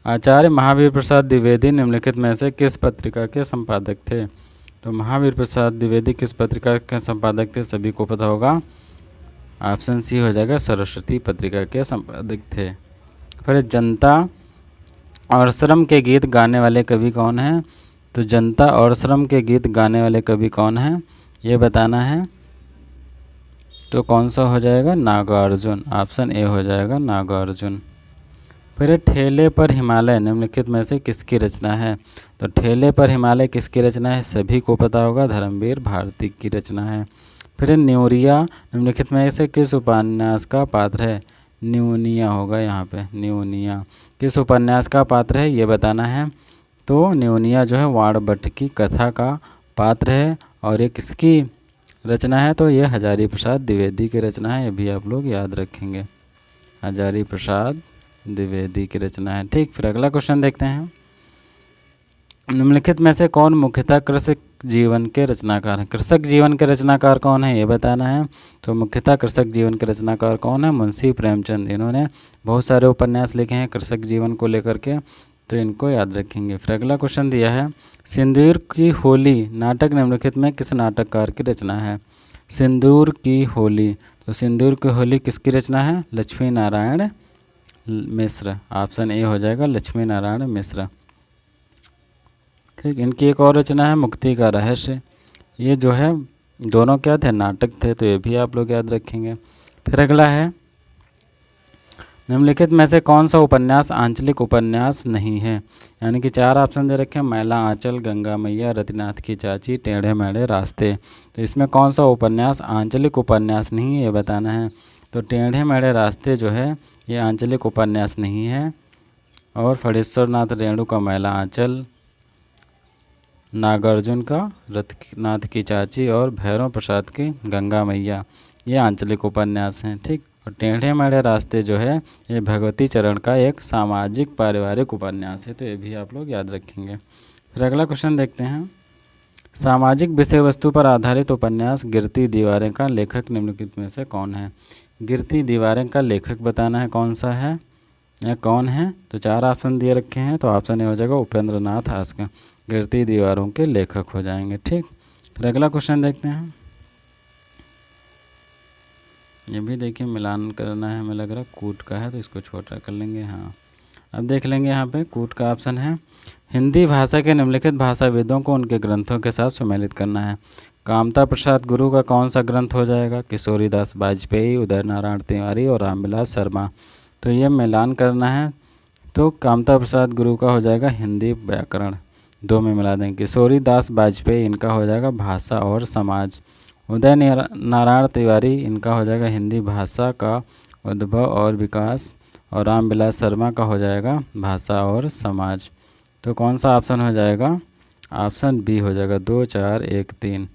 आचार्य महावीर प्रसाद द्विवेदी निम्नलिखित में से किस पत्रिका के संपादक थे? तो महावीर प्रसाद द्विवेदी किस पत्रिका के संपादक थे? सभी को पता होगा, ऑप्शन सी हो जाएगा, सरस्वती पत्रिका के संपादक थे। फिर जनता और श्रम के गीत गाने वाले कवि कौन हैं? तो जनता और श्रम के गीत गाने वाले कवि कौन हैं, ये बताना है। तो कौन सा हो जाएगा? नागार्जुन। ऑप्शन ए हो जाएगा, नागार्जुन। फिर ठेले पर हिमालय निम्नलिखित में से किसकी रचना है? तो ठेले पर हिमालय किसकी रचना है? सभी को पता होगा, धर्मवीर भारती की रचना है। फिर न्यूरिया निम्नलिखित में से किस उपन्यास का पात्र है? न्यूनिया होगा यहाँ पे, न्यूनिया किस उपन्यास का पात्र है, ये बताना है। तो न्यूनिया जो है वाणभट्ट की कथा का पात्र है। और ये किसकी रचना है? तो ये हजारी प्रसाद द्विवेदी की रचना है, ये भी आप लोग याद रखेंगे, हजारी प्रसाद द्विवेदी की रचना है। ठीक, फिर अगला क्वेश्चन देखते हैं, निम्नलिखित में से कौन मुख्यतः कृषक जीवन के रचनाकार हैं? कृषक जीवन के रचनाकार कौन है, ये बताना है। तो मुख्यतः कृषक जीवन के रचनाकार कौन है? मुंशी प्रेमचंद। इन्होंने बहुत सारे उपन्यास लिखे हैं कृषक जीवन को लेकर के, तो इनको याद रखेंगे। फिर अगला क्वेश्चन दिया है, सिंदूर की होली नाटक निम्नलिखित में किस नाटककार की रचना है? सिंदूर की होली, तो सिंदूर की होली किसकी रचना है? लक्ष्मी नारायण मिश्र। ऑप्शन ए हो जाएगा, लक्ष्मी नारायण मिश्र। ठीक, इनकी एक और रचना है मुक्ति का रहस्य। ये जो है दोनों क्या थे? नाटक थे, तो ये भी आप लोग याद रखेंगे। फिर अगला है, निम्नलिखित में से कौन सा उपन्यास आंचलिक उपन्यास नहीं है? यानी कि 4 ऑप्शन दे रखे हैं, मैला आंचल, गंगा मैया, रतिनाथ की चाची, टेढ़े मेढ़े रास्ते। तो इसमें कौन सा उपन्यास आंचलिक उपन्यास नहीं है, ये बताना है। तो टेढ़े मेढ़े रास्ते जो है ये आंचलिक उपन्यास नहीं है। और फणीश्वर नाथ रेणु का मैला आंचल, नागार्जुन का रतिनाथ की चाची और भैरव प्रसाद की गंगा मैया, ये आंचलिक उपन्यास हैं। ठीक, और टेढ़े मेढ़े रास्ते जो है ये भगवती चरण का एक सामाजिक पारिवारिक उपन्यास है, तो ये भी आप लोग याद रखेंगे। फिर अगला क्वेश्चन देखते हैं, सामाजिक विषय वस्तु पर आधारित उपन्यास गिरती दीवारें का लेखक निम्नलिखित में से कौन है? गिरती दीवारें का लेखक बताना है कौन सा है या कौन है। तो 4 ऑप्शन दिए रखे हैं, तो ऑप्शन ए हो जाएगा उपेंद्र नाथ हास्का, गिरती दीवारों के लेखक हो जाएंगे। ठीक, फिर अगला क्वेश्चन देखते हैं, ये भी देखिए मिलान करना है, हमें लग रहा है कूट का है, तो इसको छोटा कर लेंगे। हाँ, अब देख लेंगे यहाँ पे कूट का ऑप्शन है, हिंदी भाषा के निम्नलिखित भाषाविदों को उनके ग्रंथों के साथ सम्मिलित करना है। कामता प्रसाद गुरु का कौन सा ग्रंथ हो जाएगा? किशोरीदास वाजपेयी, उदय नारायण तिवारी और रामविलास शर्मा। तो ये मिलान करना है, तो कामता प्रसाद गुरु का हो जाएगा हिंदी व्याकरण, 2 में मिला देंगे। किशोरीदास वाजपेयी इनका हो जाएगा भाषा और समाज। उदय नारायण तिवारी इनका हो जाएगा हिंदी भाषा का उद्भव और विकास। और रामविलास शर्मा का हो जाएगा भाषा और समाज। तो कौन सा ऑप्शन हो जाएगा? ऑप्शन बी हो जाएगा, 2 4 1 3।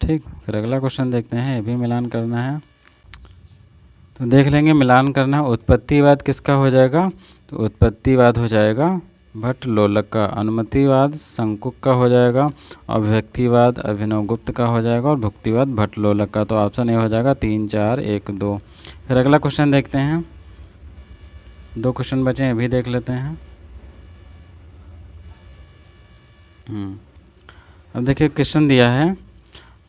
ठीक, फिर अगला क्वेश्चन देखते हैं, ये भी मिलान करना है, तो देख लेंगे मिलान करना है। उत्पत्तिवाद किसका हो जाएगा? तो उत्पत्तिवाद हो जाएगा भट्ट लोलक का। अनुमतिवाद शंकुक का हो जाएगा। अभिव्यक्तिवाद अभिनवगुप्त का हो जाएगा। और भुक्तिवाद भट्ट लोलक का। तो ऑप्शन ए हो जाएगा 3 4 1 2। फिर अगला क्वेश्चन देखते हैं, 2 क्वेश्चन बचे हैं, अभी देख लेते हैं। अब देखिए क्वेश्चन दिया है,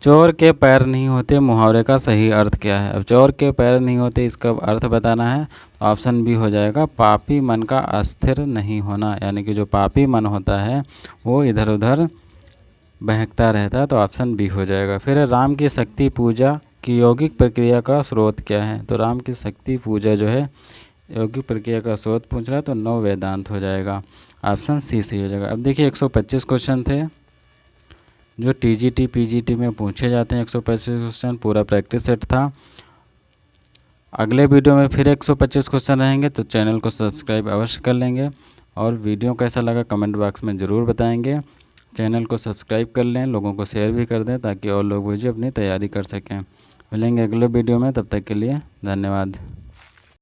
चोर के पैर नहीं होते मुहावरे का सही अर्थ क्या है। अब चोर के पैर नहीं होते, इसका अर्थ बताना है। ऑप्शन बी हो जाएगा, पापी मन का अस्थिर नहीं होना, यानी कि जो पापी मन होता है वो इधर उधर बहकता रहता है, तो ऑप्शन बी हो जाएगा। फिर राम की शक्ति पूजा की यौगिक प्रक्रिया का स्रोत क्या है। तो राम की शक्ति पूजा जो है यौगिक प्रक्रिया का स्रोत पूछ रहा है, तो नव वेदांत हो जाएगा, ऑप्शन सी सही हो जाएगा। अब देखिए 125 क्वेश्चन थे जो टीजीटी पीजीटी में पूछे जाते हैं। 125 क्वेश्चन पूरा प्रैक्टिस सेट था। अगले वीडियो में फिर 125 क्वेश्चन रहेंगे, तो चैनल को सब्सक्राइब अवश्य कर लेंगे और वीडियो कैसा लगा कमेंट बॉक्स में ज़रूर बताएंगे। चैनल को सब्सक्राइब कर लें, लोगों को शेयर भी कर दें ताकि और लोग भी अपनी तैयारी कर सकें। मिलेंगे अगले वीडियो में, तब तक के लिए धन्यवाद।